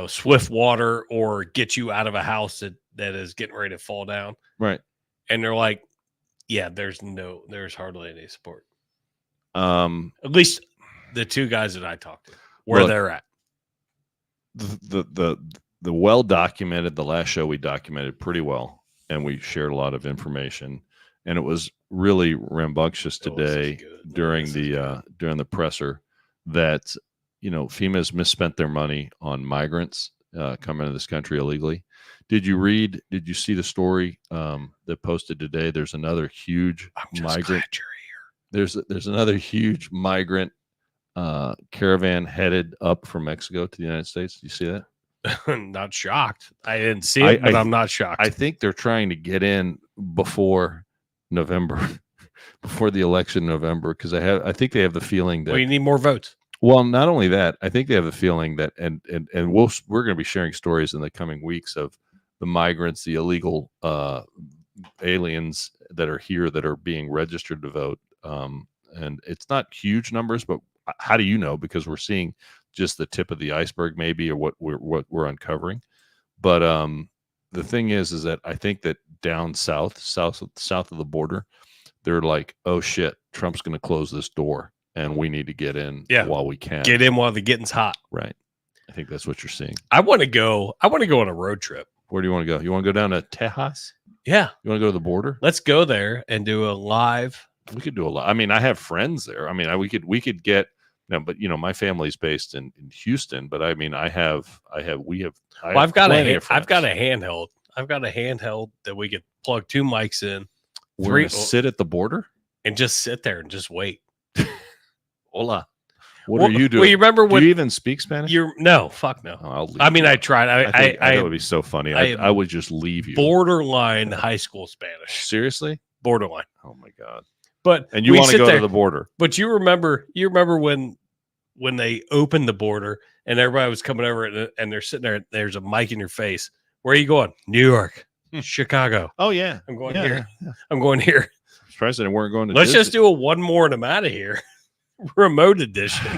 swift water or get you out of a house that is getting ready to fall down. Right. And they're like, yeah, there's hardly any support. At least the two guys that I talked to, where they're at. The well documented, the last show we documented pretty well, and we shared a lot of information, and it was really rambunctious today during the presser that FEMA has misspent their money on migrants coming into this country illegally. Did you see the story that posted today? There's another huge migrant. There's another huge migrant caravan headed up from Mexico to the United States. Do you see that? Not shocked. I didn't see it, but I'm not shocked. I think they're trying to get in before November, before the election in November, because I think they have the feeling that you need more votes. Well, not only that, I think they have the feeling that, and we're going to be sharing stories in the coming weeks of the migrants, the illegal aliens that are here that are being registered to vote. And it's not huge numbers, but how do you know? Because we're seeing just the tip of the iceberg, maybe, or what we're uncovering. But the thing is that I think that down south of the border, they're like, oh shit, Trump's going to close this door and we need to get in while we can. Get in while the getting's hot. Right. I think that's what you're seeing. I want to go on a road trip. Where do you want to go? You want to go down to Tejas? Yeah. You want to go to the border? Let's go there and do a live. We could do a lot. I mean, I have friends there. I mean, we could get, but my family's based in Houston, but I mean, I've got a handheld. I've got a handheld that we could plug 2 mics in. We're gonna sit at the border and just sit there and just wait. Hola. What are you doing? Well, you remember when do you even speak Spanish? No, fuck no. Oh, I mean, I tried. I think it would be so funny. I would just leave you. Borderline high school Spanish. Seriously? Borderline. Oh my God. And you want to go to the border. But you remember when they opened the border and everybody was coming over and they're sitting there, there's a mic in your face. Where are you going? New York, Chicago. Oh yeah. I'm going here. Yeah. I'm going here. I'm surprised they weren't going to Let's just do a one more and I'm out of here. Remote edition.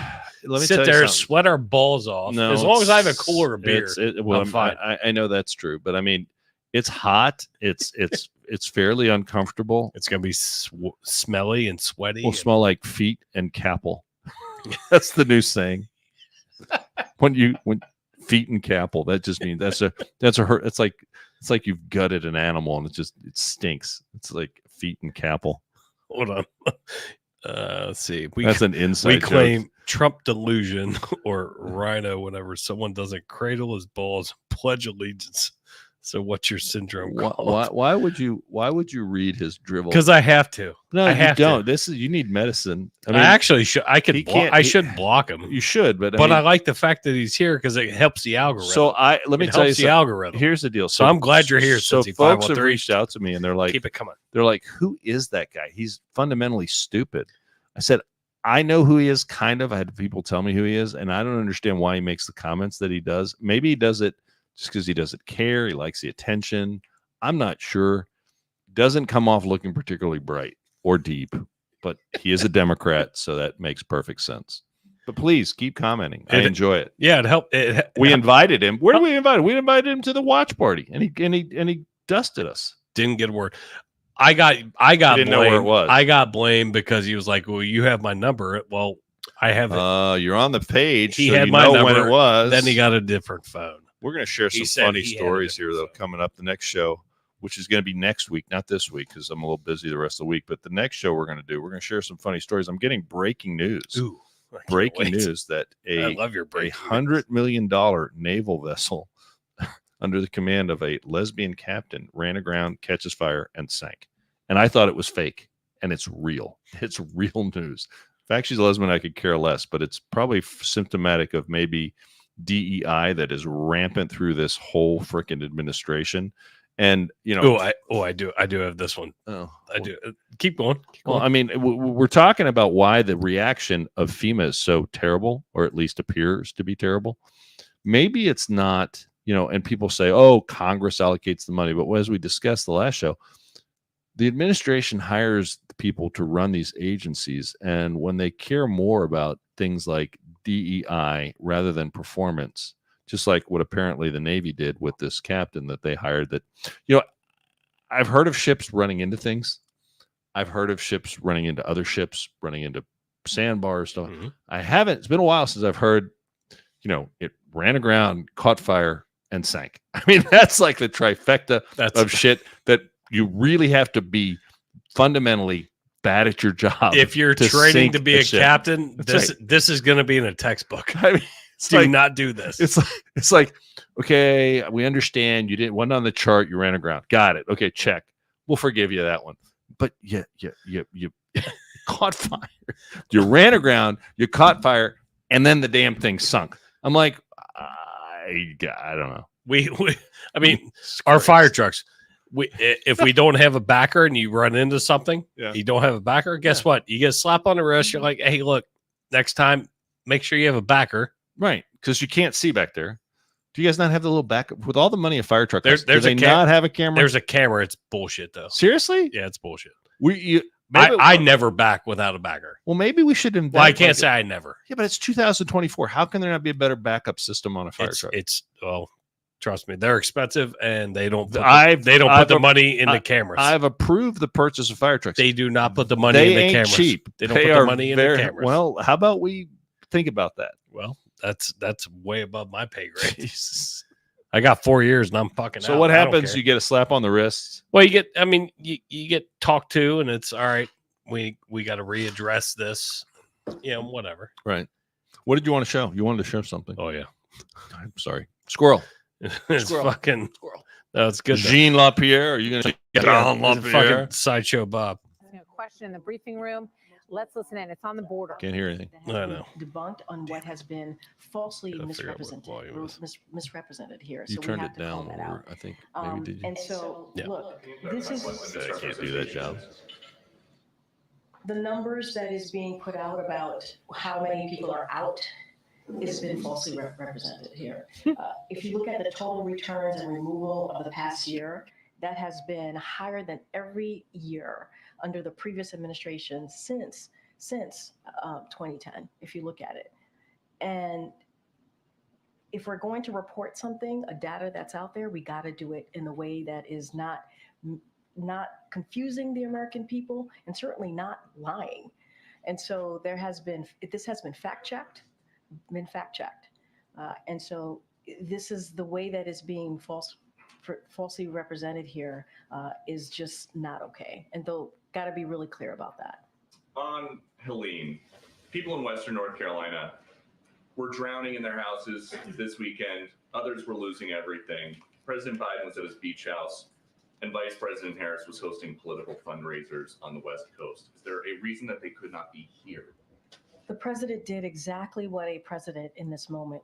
Let me sit there and sweat our balls off. No, as long as I have a cooler of beer. I'm fine. I know that's true, but I mean, it's hot. It's fairly uncomfortable. It's gonna be smelly and sweaty. Will smell like feet and capel. That's the new saying. When feet and capel, that just means that's a hurt. It's like you've gutted an animal and it stinks. It's like feet and capel. Hold on. Let's see. That's an inside We claim joke. Trump delusion or rhino whenever someone doesn't cradle his balls, pledge allegiance. So what's your syndrome called? Why would you read his drivel? Because I have to. No, I don't. You need medicine. I mean, actually should. I should block him. You should, but I like the fact that he's here because it helps the algorithm. So let me tell you the algorithm. Here's the deal. So I'm glad you're here. So folks have reached out to me and they're like, keep it coming. They're like, who is that guy? He's fundamentally stupid. I said, I know who he is, kind of. I had people tell me who he is, and I don't understand why he makes the comments that he does. Maybe he does it just because he doesn't care. He likes the attention. I'm not sure. Doesn't come off looking particularly bright or deep, but he is a Democrat, so that makes perfect sense. But please keep commenting. I enjoy it. Yeah, it helped. We invited him. Where did we invite him? We invited him to the watch party, and he dusted us. Didn't get a word. I got didn't blamed. know where it was. I got blamed because he was like, "Well, you have my number." Well, I have it. You're on the page. He so had you my know number. when it was. Then he got a different phone. We're going to share some funny stories here, though, coming up the next show, which is going to be next week, not this week, because I'm a little busy the rest of the week. But the next show we're going to share some funny stories. I'm getting breaking news. Ooh, breaking news that I love your breaking $100 million naval vessel under the command of a lesbian captain ran aground, catches fire, and sank. And I thought it was fake, and it's real. It's real news. If fact, she's a lesbian, I could care less, but it's probably symptomatic of maybe DEI that is rampant through this whole freaking administration. And I do have this one. I do. Keep going. Well, I mean, we're talking about why the reaction of FEMA is so terrible, or at least appears to be terrible. Maybe it's not, and people say, oh, Congress allocates the money. But as we discussed the last show, the administration hires the people to run these agencies. And when they care more about things like DEI rather than performance, just like what apparently the Navy did with this captain that they hired, that, I've heard of ships running into things. I've heard of ships running into other ships, running into sandbars, stuff. Mm-hmm. I haven't, it's been a while since I've heard, it ran aground, caught fire, and sank. I mean, that's like the trifecta of shit that you really have to be fundamentally bad at your job. If you're training to be a captain, this is going to be in a textbook. I mean, do not do this. It's like, okay, we understand you wasn't on the chart, you ran aground. Got it. Okay, check. We'll forgive you that one. But you caught fire. You ran aground, you caught fire, and then the damn thing sunk. I'm like, I don't know. I mean, our fire trucks. If we don't have a backer and you run into something, you don't have a backer, guess what? You get a slap on the wrist. You're like, hey, look, next time, make sure you have a backer. Right, because you can't see back there. Do you guys not have the little backup? With all the money a fire truck has, do they not have a camera? There's a camera. It's bullshit, though. Seriously? Yeah, it's bullshit. I never back without a backer. Well, maybe we should invent. Well, I can't say I never. Yeah, but it's 2024. How can there not be a better backup system on a fire truck? Trust me, they're expensive, and they don't. Put I've the money in the cameras. I've approved the purchase of fire trucks. They do not put the money They in the ain't cameras. cheap. They don't They put are the money in the very- cameras. Well, how about we think about that? Well, that's way above my pay grade. Jesus. I got 4 years and I'm fucking So out. what I don't happens? care. You get a slap on the wrist. Well, you get talked to, and it's all right. We got to readdress this. Whatever. Right. What did you want to show? You wanted to show something. Oh yeah. I'm sorry. Squirrel. It's Squirrel. fucking. Squirrel. No, it's good. Jean Lapierre. Are you going to get on Fucking Lapierre? sideshow Bob. Question in the briefing room. Let's listen in. It's on the border. Can't hear anything. I know. Debunked on what has been falsely Gotta figure out what volume misrepresented here. You So we turned have it to call down. that Over, out. I think maybe did you? And so, Yeah. look, this is I can't do that job. the numbers that is being put out about how many people are out has been falsely represented here. If you look at the total returns and removal of the past year, that has been higher than every year under the previous administration since 2010, if you look at it. And if we're going to report something, a data that's out there, we got to do it in a way that is not confusing the American people and certainly not lying. And so this has been fact-checked. And so this is the way that is being falsely represented here is just not okay. And they'll got to be really clear about that. On Helene, people in Western North Carolina were drowning in their houses this weekend. Others were losing everything. President Biden was at his beach house, and Vice President Harris was hosting political fundraisers on the West Coast. Is there a reason that they could not be here? The president did exactly what a president in this moment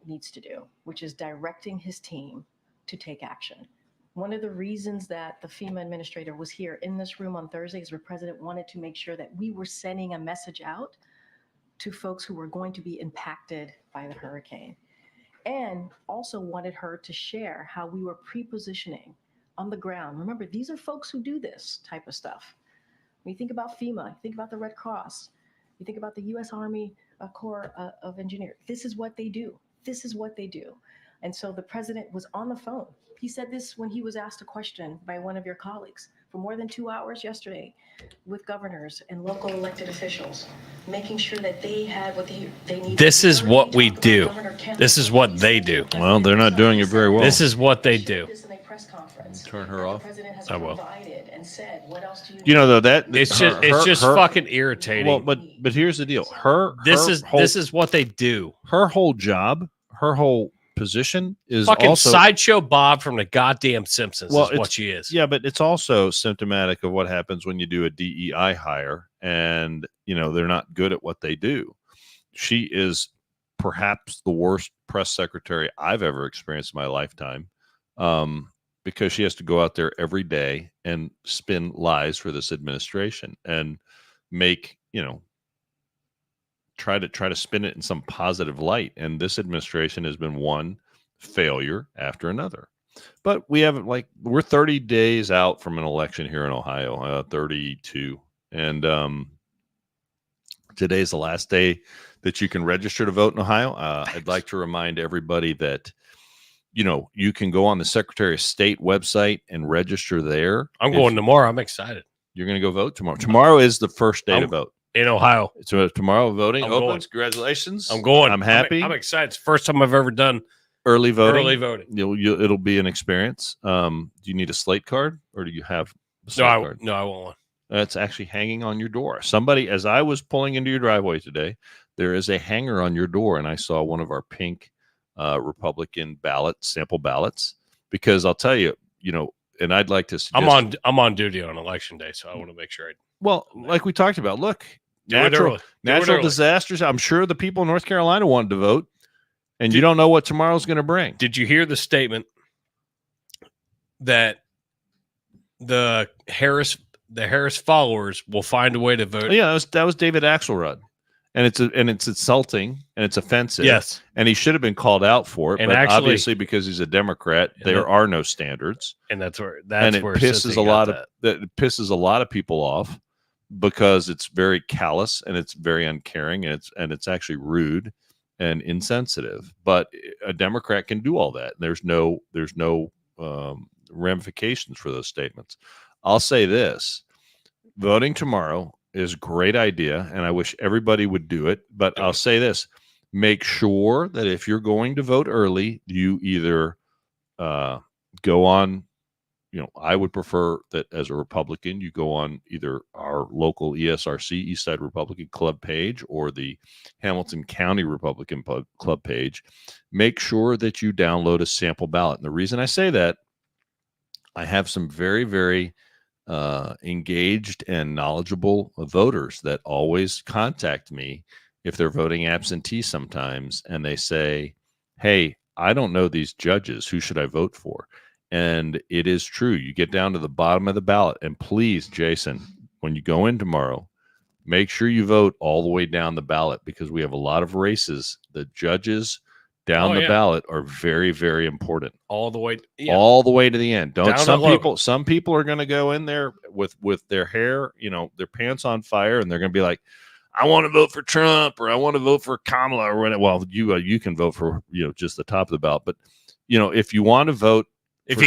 needs to do, which is directing his team to take action. One of the reasons that the FEMA administrator was here in this room on Thursday is the president wanted to make sure that we were sending a message out to folks who were going to be impacted by the hurricane, and also wanted her to share how we were pre-positioning on the ground. Remember, these are folks who do this type of stuff. When you think about FEMA, you think about the Red Cross, you think about the U.S. Army Corps of Engineers. This is what they do. This is what they do. And so the president was on the phone. He said this when he was asked a question by one of your colleagues for more than 2 hours yesterday with governors and local elected officials, making sure that they had what they need. This is what we do. This is what they do. Well, they're not doing it very well. This is what they do. Turn her off. I will. You know, though, that It's just fucking irritating. Well, but here's the deal. This is what they do. Her whole job, her whole position is Fucking also sideshow Bob from the goddamn Simpsons. Well, is it's- what she is. Yeah, but it's also symptomatic of what happens when you do a DEI hire and, they're not good at what they do. She is perhaps the worst press secretary I've ever experienced in my lifetime, because she has to go out there every day and spin lies for this administration and make, try to spin it in some positive light. And this administration has been one failure after another. But we haven't, we're 30 days out from an election here in Ohio, 32. And today's the last day that you can register to vote in Ohio. I'd like to remind everybody that, you can go on the Secretary of State website and register there. I'm going tomorrow. I'm excited. You're going to go vote tomorrow. Tomorrow is the first day to vote. In Ohio. So tomorrow voting I'm opens. going. Congratulations. I'm going. I'm happy. I'm excited. It's the first time I've ever done early voting. Early voting. It'll be an experience. Do you need a slate card or do you have a slate card? No, I want one. It's actually hanging on your door. Somebody, as I was pulling into your driveway today, there is a hanger on your door, and I saw one of our pink Republican sample ballots. Because I'll tell you, and I'd like to suggest, I'm on duty on election day, so I want to make sure like we talked about, look, Do it natural early. disasters. I'm sure the people in North Carolina wanted to vote, and you don't know what tomorrow's going to bring. Did you hear the statement that the Harris followers will find a way to vote? Yeah, that was David Axelrod, and it's insulting and it's offensive. Yes, and he should have been called out for it. And but actually, obviously, because he's a Democrat, there are no standards, and it pisses a lot of people off because it's very callous and it's very uncaring and it's actually rude. and insensitive. But a Democrat can do all that. There's no ramifications for those statements. I'll say this: voting tomorrow is a great idea, and I wish everybody would do it. But I'll say this: make sure that if you're going to vote early, you either go on. I would prefer that as a Republican, you go on either our local ESRC, East Side Republican Club page, or the Hamilton County Republican Club page. Make sure that you download a sample ballot. And the reason I say that, I have some very, very engaged and knowledgeable voters that always contact me if they're voting absentee sometimes, and they say, hey, I don't know these judges. Who should I vote for? And it is true. You get down to the bottom of the ballot, and please, Jason, when you go in tomorrow, make sure you vote all the way down the ballot, because we have a lot of races. The judges down the ballot are very, very important. All the way, all the way to the end. Don't down some people are going to go in there with their hair, their pants on fire, and they're going to be like, I want to vote for Trump, or I want to vote for Kamala, or whatever. Well, you can vote for just the top of the ballot, but if you want to vote. If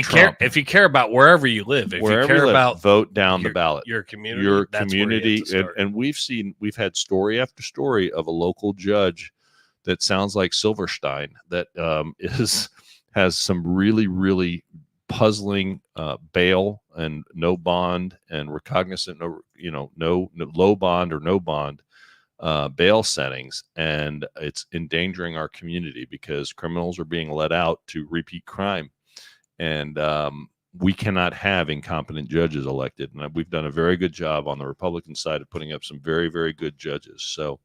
you care about wherever you live, if you care about vote down the ballot, your community, and we've had story after story of a local judge that sounds like Silverstein that has some really, really puzzling bail and no bond and recognizant, no low bond or no bond bail settings, and it's endangering our community because criminals are being let out to repeat crime. And we cannot have incompetent judges elected. And we've done a very good job on the Republican side of putting up some very, very good judges. So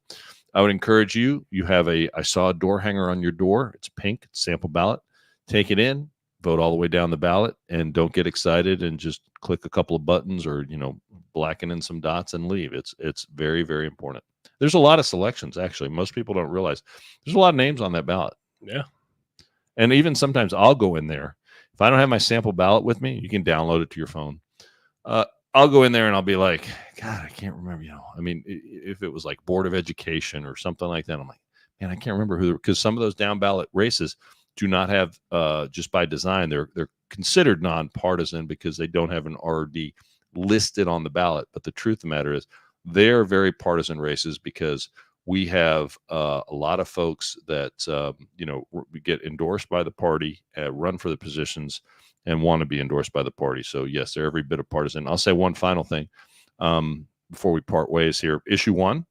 I would encourage you. I saw a door hanger on your door. It's pink, it's sample ballot. Take it in, vote all the way down the ballot, and don't get excited and just click a couple of buttons or, blacken in some dots and leave. It's very, very important. There's a lot of selections, actually. Most people don't realize there's a lot of names on that ballot. Yeah. And even sometimes I'll go in there. If I don't have my sample ballot with me, you can download it to your phone. I'll go in there and I'll be like, God, I can't remember. If it was like Board of Education or something like that, I'm like, man, I can't remember who. Because some of those down ballot races do not have, just by design, they're considered nonpartisan because they don't have an RD listed on the ballot. But the truth of the matter is, they're very partisan races because we have a lot of folks that, we get endorsed by the party, run for the positions, and want to be endorsed by the party. So, yes, they're every bit of partisan. I'll say one final thing before we part ways here. Issue 1,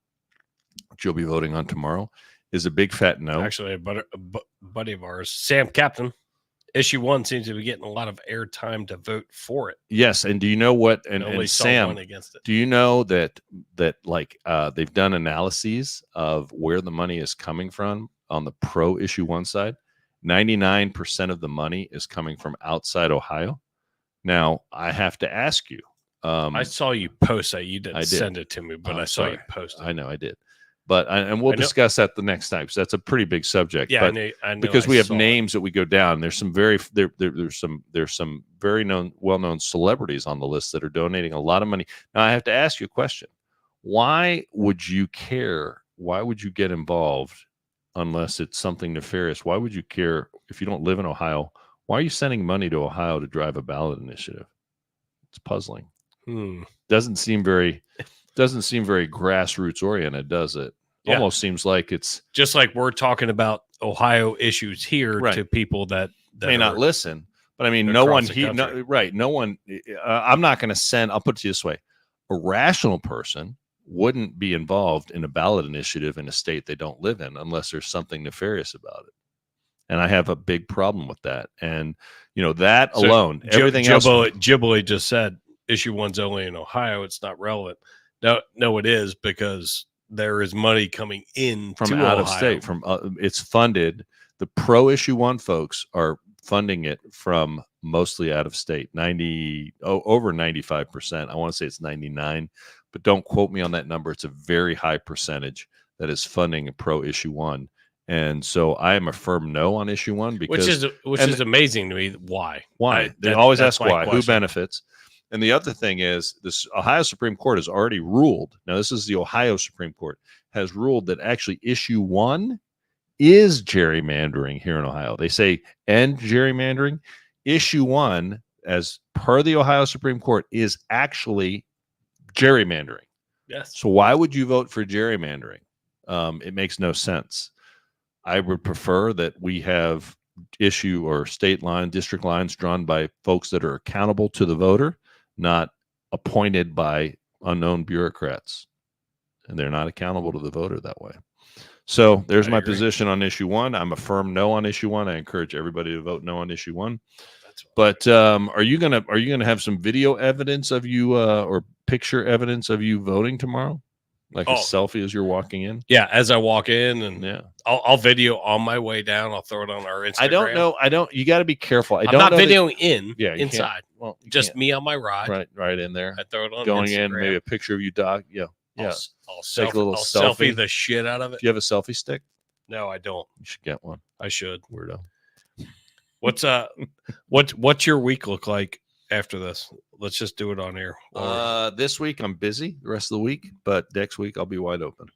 which you'll be voting on tomorrow, is a big fat no. Actually, a buddy of ours, Sam Captain, issue 1 seems to be getting a lot of airtime to vote for it. Yes, and do you know what? And Sam, against it. Do you know that they've done analyses of where the money is coming from on the pro issue 1 side? 99% of the money is coming from outside Ohio. Now, I have to ask you. I saw you post that. You didn't send it to me, but I saw you post it. I know I did. But we'll discuss that the next time. So that's a pretty big subject. Yeah, but I know because we have names that we go down. There's some there's some very well-known celebrities on the list that are donating a lot of money. Now I have to ask you a question. Why would you care? Why would you get involved unless it's something nefarious? Why would you care if you don't live in Ohio? Why are you sending money to Ohio to drive a ballot initiative? It's puzzling. Doesn't seem very grassroots oriented, does it? Yeah. Almost seems like it's just like we're talking about Ohio issues here to people that may not listen. But I mean, no one. I'm not going to send. I'll put it this way: a rational person wouldn't be involved in a ballot initiative in a state they don't live in unless there's something nefarious about it. And I have a big problem with that. And that alone, everything else. Ghibli just said issue 1's only in Ohio. It's not relevant. No, it is, because there is money coming in from to out Ohio. Of state. From it's funded. The pro issue 1 folks are funding it from mostly out of state. Over 95%. I want to say it's 99, but don't quote me on that number. It's a very high percentage that is funding a pro issue 1. And so I am a firm no on issue 1 because which is amazing to me. Why? They always ask why. Who benefits? And the other thing is, this Ohio Supreme Court has already ruled. Now, this is the Ohio Supreme Court has ruled that actually issue 1 is gerrymandering here in Ohio. They say end gerrymandering. Issue 1, as per the Ohio Supreme Court, is actually gerrymandering. Yes. So why would you vote for gerrymandering? It makes no sense. I would prefer that we have issue or state line, district lines drawn by folks that are accountable to the voter, not appointed by unknown bureaucrats. And they're not accountable to the voter that way. So there's my position on issue 1. I'm a firm no on issue 1. I encourage everybody to vote no on issue 1. But are you gonna have some video evidence of you or picture evidence of you voting tomorrow, like a selfie as you're walking in? Yeah, as I walk in, and yeah, I'll video on my way down. I'll throw it on our Instagram. I don't know. You got to be careful. I'm not videoing Yeah, inside. Well, just me on my ride. Right in there. I throw it on going Instagram. in, maybe a picture of you, Doc. Yeah. I'll take a little selfie. The shit out of it. Do you have a selfie stick? No, I don't. You should get one. I should. Weirdo. What's your week look like after this? Let's just do it on air. This week I'm busy the rest of the week, but next week I'll be wide open.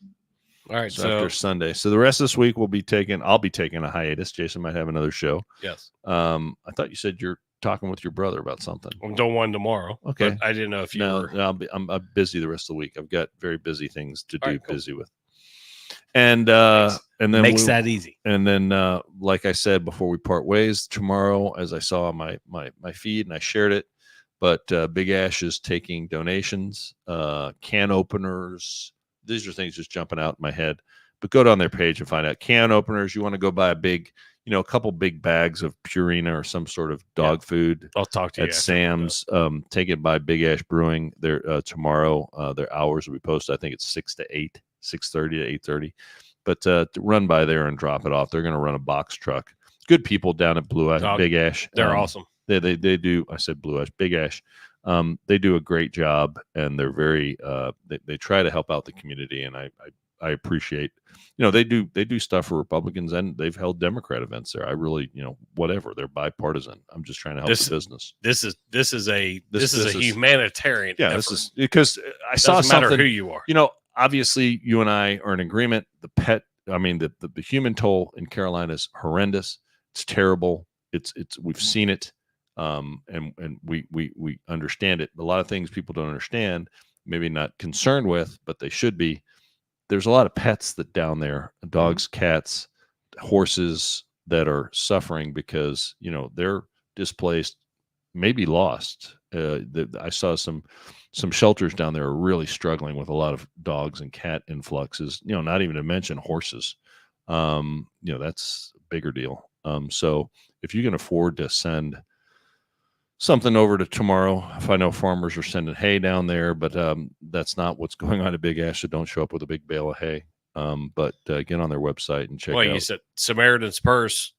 All right. So after Sunday. So the rest of this week I'll be taking a hiatus. Jason might have another show. Yes. I thought you said you're talking with your brother about something. I'm doing one tomorrow. Okay. But I didn't know if you were. No, I'm busy the rest of the week. I've got very busy things to do, busy with. And then makes that easy. And then, like I said before we part ways, tomorrow, as I saw on my feed and I shared it, but Big Ash is taking donations, can openers. These are things just jumping out in my head. But go down their page and find out can openers. You want to go buy a couple big bags of Purina or some sort of dog food. I'll talk to you at Sam's. Take it by Big Ash Brewing. There tomorrow. Their hours will be posted. I think it's 6 to 8. 6:30 to 8:30, but to run by there and drop it off. They're going to run a box truck. Good people down at Blue Ash, Big Ash. They're awesome. They do. I said Blue Ash, Big Ash. They do a great job, and they're very. They try to help out the community, and I appreciate. They do stuff for Republicans, and they've held Democrat events there. I really, whatever. They're bipartisan. I'm just trying to help the business. This is a humanitarian. Yeah, effort. this is because I saw Doesn't matter something. who you are. Obviously, you and I are in agreement. The human toll in Carolina is horrendous. It's terrible. We've seen it, and we understand it. A lot of things people don't understand, maybe not concerned with, but they should be. There's a lot of pets that down there, dogs, cats, horses that are suffering because they're displaced, maybe lost. I saw some shelters down there are really struggling with a lot of dogs and cat influxes, not even to mention horses. That's a bigger deal. So if you can afford to send something over to tomorrow, if I know farmers are sending hay down there, but that's not what's going on at Big Ash, so don't show up with a big bale of hay. But get on their website and check out. You said Samaritan's Purse.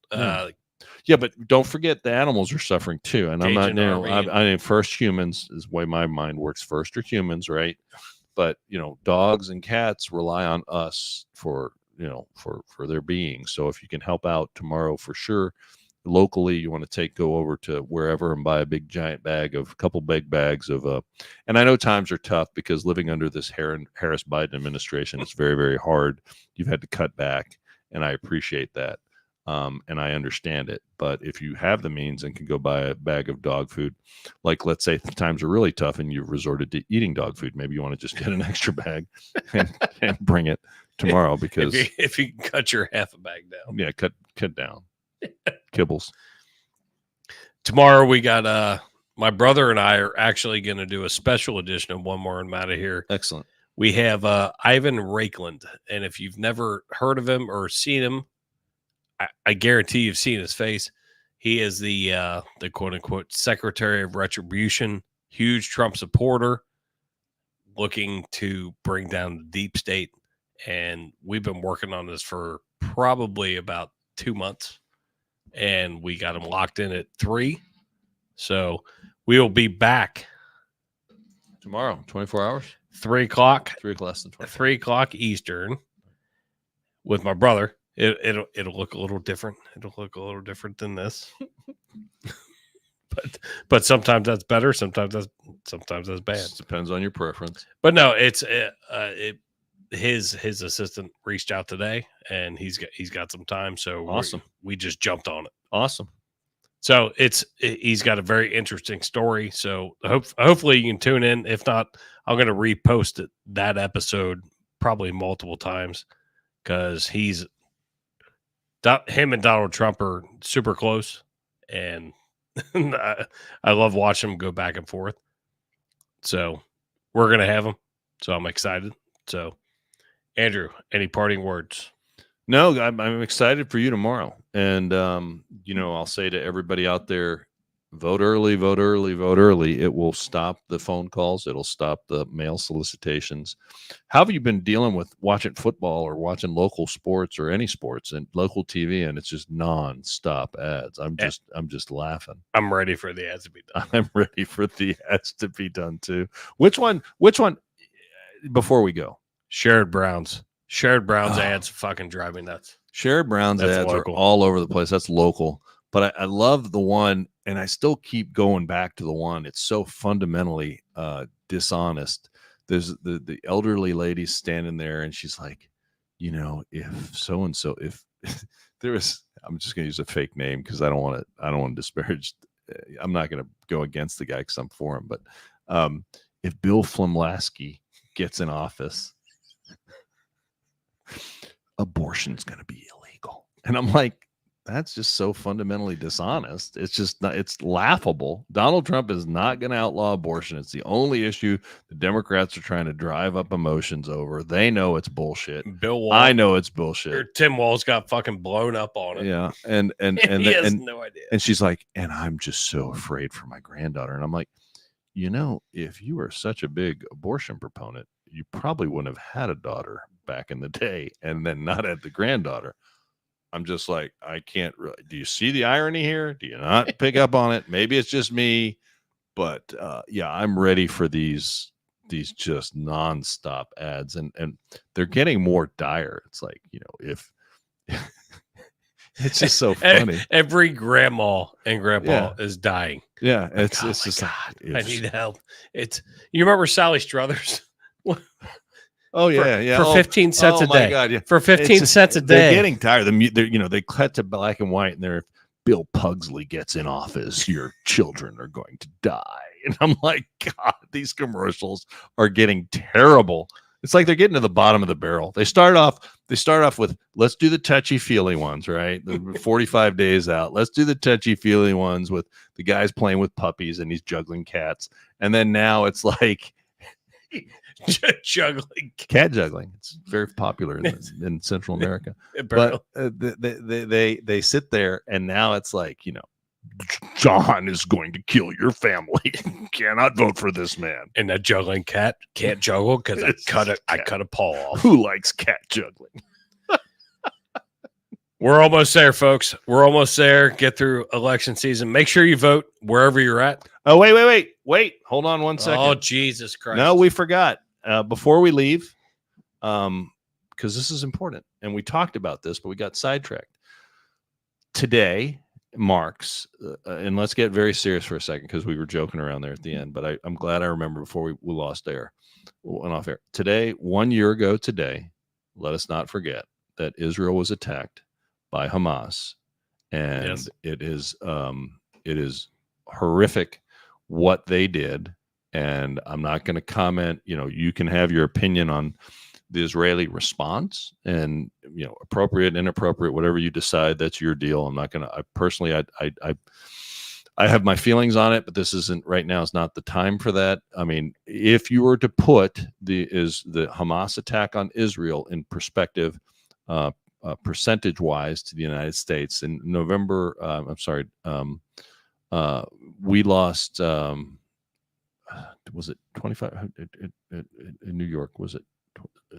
Yeah, but don't forget the animals are suffering too. And I'm not, I mean, first humans is the way my mind works. First are humans, right? But dogs and cats rely on us for their being. So if you can help out tomorrow, for sure. Locally, you want to go over to wherever and buy a couple big bags of. And I know times are tough because living under this Harris Biden administration, it's very, very hard. You've had to cut back, and I appreciate that. And I understand it. But if you have the means and can go buy a bag of dog food, like let's say times are really tough and you've resorted to eating dog food, maybe you want to just get an extra bag and bring it tomorrow because if you can cut your half a bag down. Yeah, cut down. Kibbles. Tomorrow we got my brother and I are actually going to do a special edition of One More and I'm Out of Here. Excellent. We have Ivan Rakeland, and if you've never heard of him or seen him, I guarantee you've seen his face. He is the quote unquote Secretary of Retribution, huge Trump supporter, looking to bring down the deep state. And we've been working on this for probably about 2 months, and we got him locked in at 3. So we will be back tomorrow, 24 hours, 3 o'clock, 3 o'clock, less than 3 o'clock Eastern with my brother. It'll look a little different. It'll look a little different than this, but sometimes that's better. Sometimes that's bad. Depends on your preference. But no, it's his assistant reached out today, and he's got some time, so Awesome. we just jumped on it. Awesome. So he's got a very interesting story. So hopefully you can tune in. If not, I'm going to repost that episode probably multiple times because him and Donald Trump are super close, and I love watching them go back and forth. So we're going to have them. So I'm excited. So Andrew, any parting words? No, I'm excited for you tomorrow. And, I'll say to everybody out there, vote early, vote early, vote early. It will stop the phone calls. It'll stop the mail solicitations. How have you been dealing with watching football or watching local sports or any sports and local TV? And it's just nonstop ads. I'm just laughing. I'm ready for the ads to be done. I'm ready for the ads to be done too. Which one, before we go? Sherrod Brown's ads fucking drive me nuts. Sherrod Brown's ads are all over the place. That's local. But I love the one, and I still keep going back to the one. It's so fundamentally dishonest. There's the elderly lady standing there, and she's like, if so-and-so, if there was, I'm just going to use a fake name because I don't want to disparage. I'm not going to go against the guy because I'm for him. But if Bill Flemlasky gets in office, abortion's going to be illegal. And I'm like, that's just so fundamentally dishonest. It's just not, it's laughable. Donald Trump is not going to outlaw abortion. It's the only issue the Democrats are trying to drive up emotions over. They know it's bullshit. Bill Wall, I know it's bullshit. Tim Walz got fucking blown up on it. Yeah. And he has no idea. And she's like, and I'm just so afraid for my granddaughter. And I'm like, if you were such a big abortion proponent, you probably wouldn't have had a daughter back in the day and then not had the granddaughter. I'm just like, I can't really. Do you see the irony here? Do you not pick up on it? Maybe it's just me, but yeah, I'm ready for these just nonstop ads, and they're getting more dire. It's like, if it's just so funny. Every grandma and grandpa is dying. Yeah, like, it's just God, like, I need help. You remember Sally Struthers? Oh yeah, for 15 cents a day. My God, yeah. For 15 cents a day. They're getting tired. They cut to black and white, and they're, Bill Pugsley gets in office, your children are going to die. And I'm like, God, these commercials are getting terrible. It's like they're getting to the bottom of the barrel. They start off with, let's do the touchy-feely ones, right? The 45 days out. Let's do the touchy-feely ones with the guys playing with puppies and he's juggling cats. And then now it's like cat juggling. It's very popular in Central America. But they sit there, and now it's like, John is going to kill your family. You cannot vote for this man. And that juggling cat can't juggle because I cut a paw off. Who likes cat juggling? We're almost there, folks. We're almost there. Get through election season. Make sure you vote wherever you're at. Oh, wait. Hold on one second. Oh, Jesus Christ. No, we forgot. Before we leave, because this is important, and we talked about this, but we got sidetracked. Today marks, and let's get very serious for a second because we were joking around there at the end, but I'm glad I remember before we lost air. Went off air. Today, 1 year ago today, let us not forget that Israel was attacked by Hamas, and yes. it is horrific what they did. And I'm not going to comment. You can have your opinion on the Israeli response, and appropriate, inappropriate, whatever you decide, that's your deal. I'm not going to. I personally, I have my feelings on it, but this isn't right now. It's not the time for that. I mean, if you were to put the Hamas attack on Israel in perspective, percentage-wise to the United States in November, we lost. Was it 25 in New York? Was it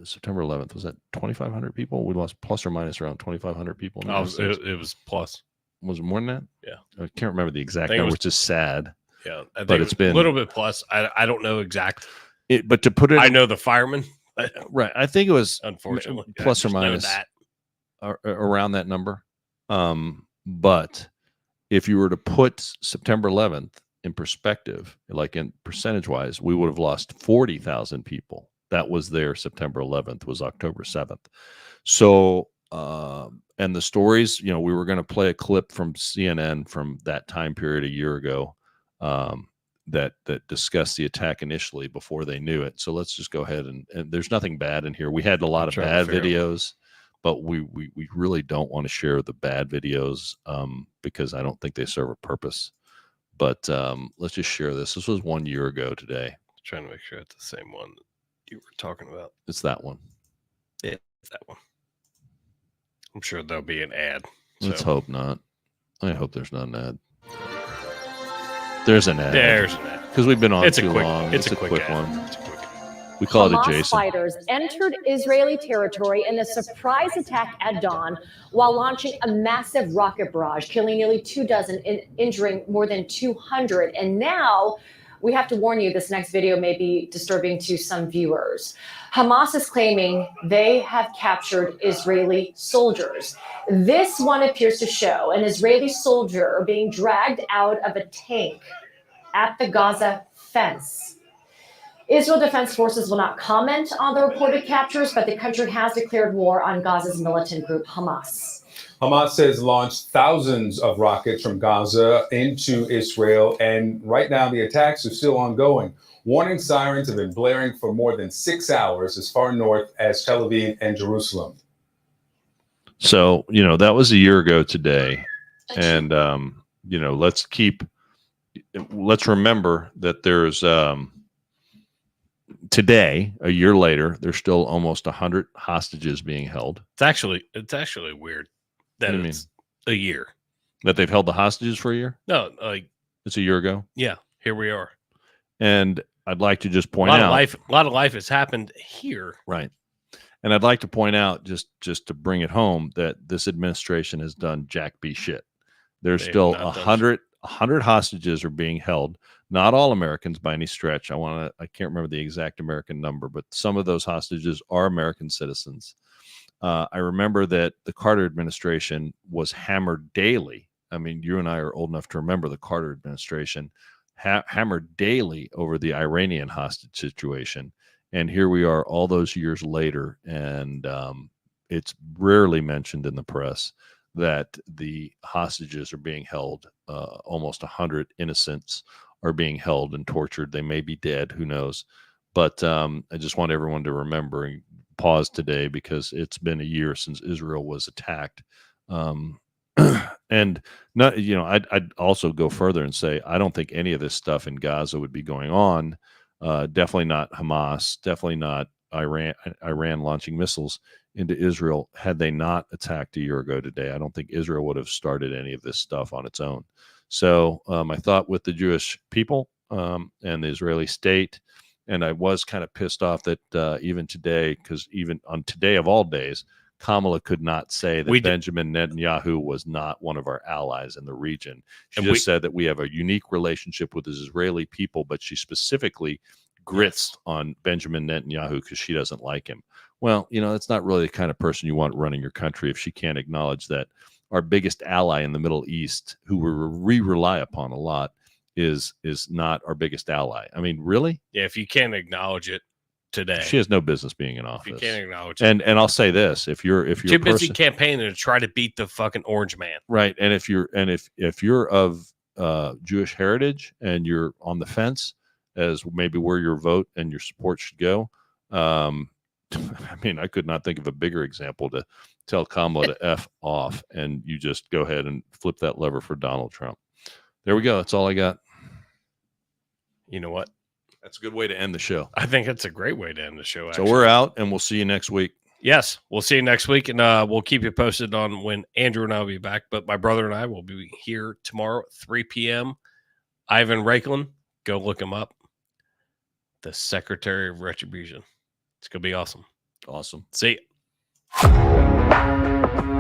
September 11th? Was that 2,500 people? We lost plus or minus around 2,500 people. It was plus. Was it more than that? Yeah, I can't remember the exact number, which is sad. Yeah, but it's been a little bit plus. I don't know exact. But to put it, I know the firemen. Right, I think it was unfortunately plus or minus around that number. But if you were to put September 11th in perspective, like in percentage wise, we would have lost 40,000 people That was their September 11th, was October 7th. So, and the stories, we were going to play a clip from CNN from that time period a year ago that discussed the attack initially before they knew it. So let's just go ahead and there's nothing bad in here. We had a lot of bad videos, but we really don't want to share the bad videos because I don't think they serve a purpose. But let's just share this. This was 1 year ago today. Trying to make sure it's the same one that you were talking about. It's that one. Yeah, it's that one. I'm sure there'll be an ad. Let's hope not. I hope there's not an ad. There's an ad. There's an ad. Because we've been on It's too a quick, long. It's a quick one. It's a quick. We call Hamas it Jason. fighters entered Israeli territory in a surprise attack at dawn while launching a massive rocket barrage, killing nearly 24 and injuring more than 200. And now we have to warn you, this next video may be disturbing to some viewers. Hamas is claiming they have captured Israeli soldiers. This one appears to show an Israeli soldier being dragged out of a tank at the Gaza fence. Israel Defense Forces will not comment on the reported captures, but the country has declared war on Gaza's militant group, Hamas. Hamas says launched thousands of rockets from Gaza into Israel, and right now the attacks are still ongoing. Warning sirens have been blaring for more than 6 hours as far north as Tel Aviv and Jerusalem. So, that was a year ago today. And, let's remember that there's, today, a year later, there's still almost 100 hostages being held. It's actually weird that it's a year. That they've held the hostages for a year? No, it's a year ago. Yeah, here we are. And I'd like to just point out a lot of life has happened here. Right. And I'd like to point out, just to bring it home, that this administration has done jack B shit. There's still 100 hostages are being held. Not all Americans by any stretch. I can't remember the exact American number, but some of those hostages are American citizens. I remember that the Carter administration was hammered daily. I mean, you and I are old enough to remember the Carter administration hammered daily over the Iranian hostage situation. And here we are all those years later, and it's rarely mentioned in the press that the hostages are being held. Almost 100 innocents are being held and tortured. They may be dead, who knows? But I just want everyone to remember and pause today, because it's been a year since Israel was attacked. And not, I'd also go further and say I don't think any of this stuff in Gaza would be going on. Definitely not Hamas. Definitely not Iran launching missiles into Israel had they not attacked a year ago today. I don't think Israel would have started any of this stuff on its own. So I thought with the Jewish people and the Israeli state, and I was kind of pissed off that even today, because even on today of all days, Kamala could not say that Benjamin Netanyahu was not one of our allies in the region. She just said that we have a unique relationship with the Israeli people, but she specifically grits on Benjamin Netanyahu because she doesn't like him. Well, that's not really the kind of person you want running your country if she can't acknowledge that our biggest ally in the Middle East, who we rely upon a lot, is not our biggest ally. I mean, really? Yeah, if you can't acknowledge it today, she has no business being in office. If you can't acknowledge it. And I'll say this: if you're too busy campaigning to try to beat the fucking orange man, right? And if you're of Jewish heritage and you're on the fence as maybe where your vote and your support should go, I mean, I could not think of a bigger example to tell Kamala to F off, and you just go ahead and flip that lever for Donald Trump. There we go. That's all I got. You know what? That's a good way to end the show. I think that's a great way to end the show. Actually. So we're out, and we'll see you next week. Yes, we'll see you next week, and we'll keep you posted on when Andrew and I will be back. But my brother and I will be here tomorrow at 3 p.m. Ivan Raiklin, go look him up. The Secretary of Retribution. It's going to be awesome. Awesome. See ya.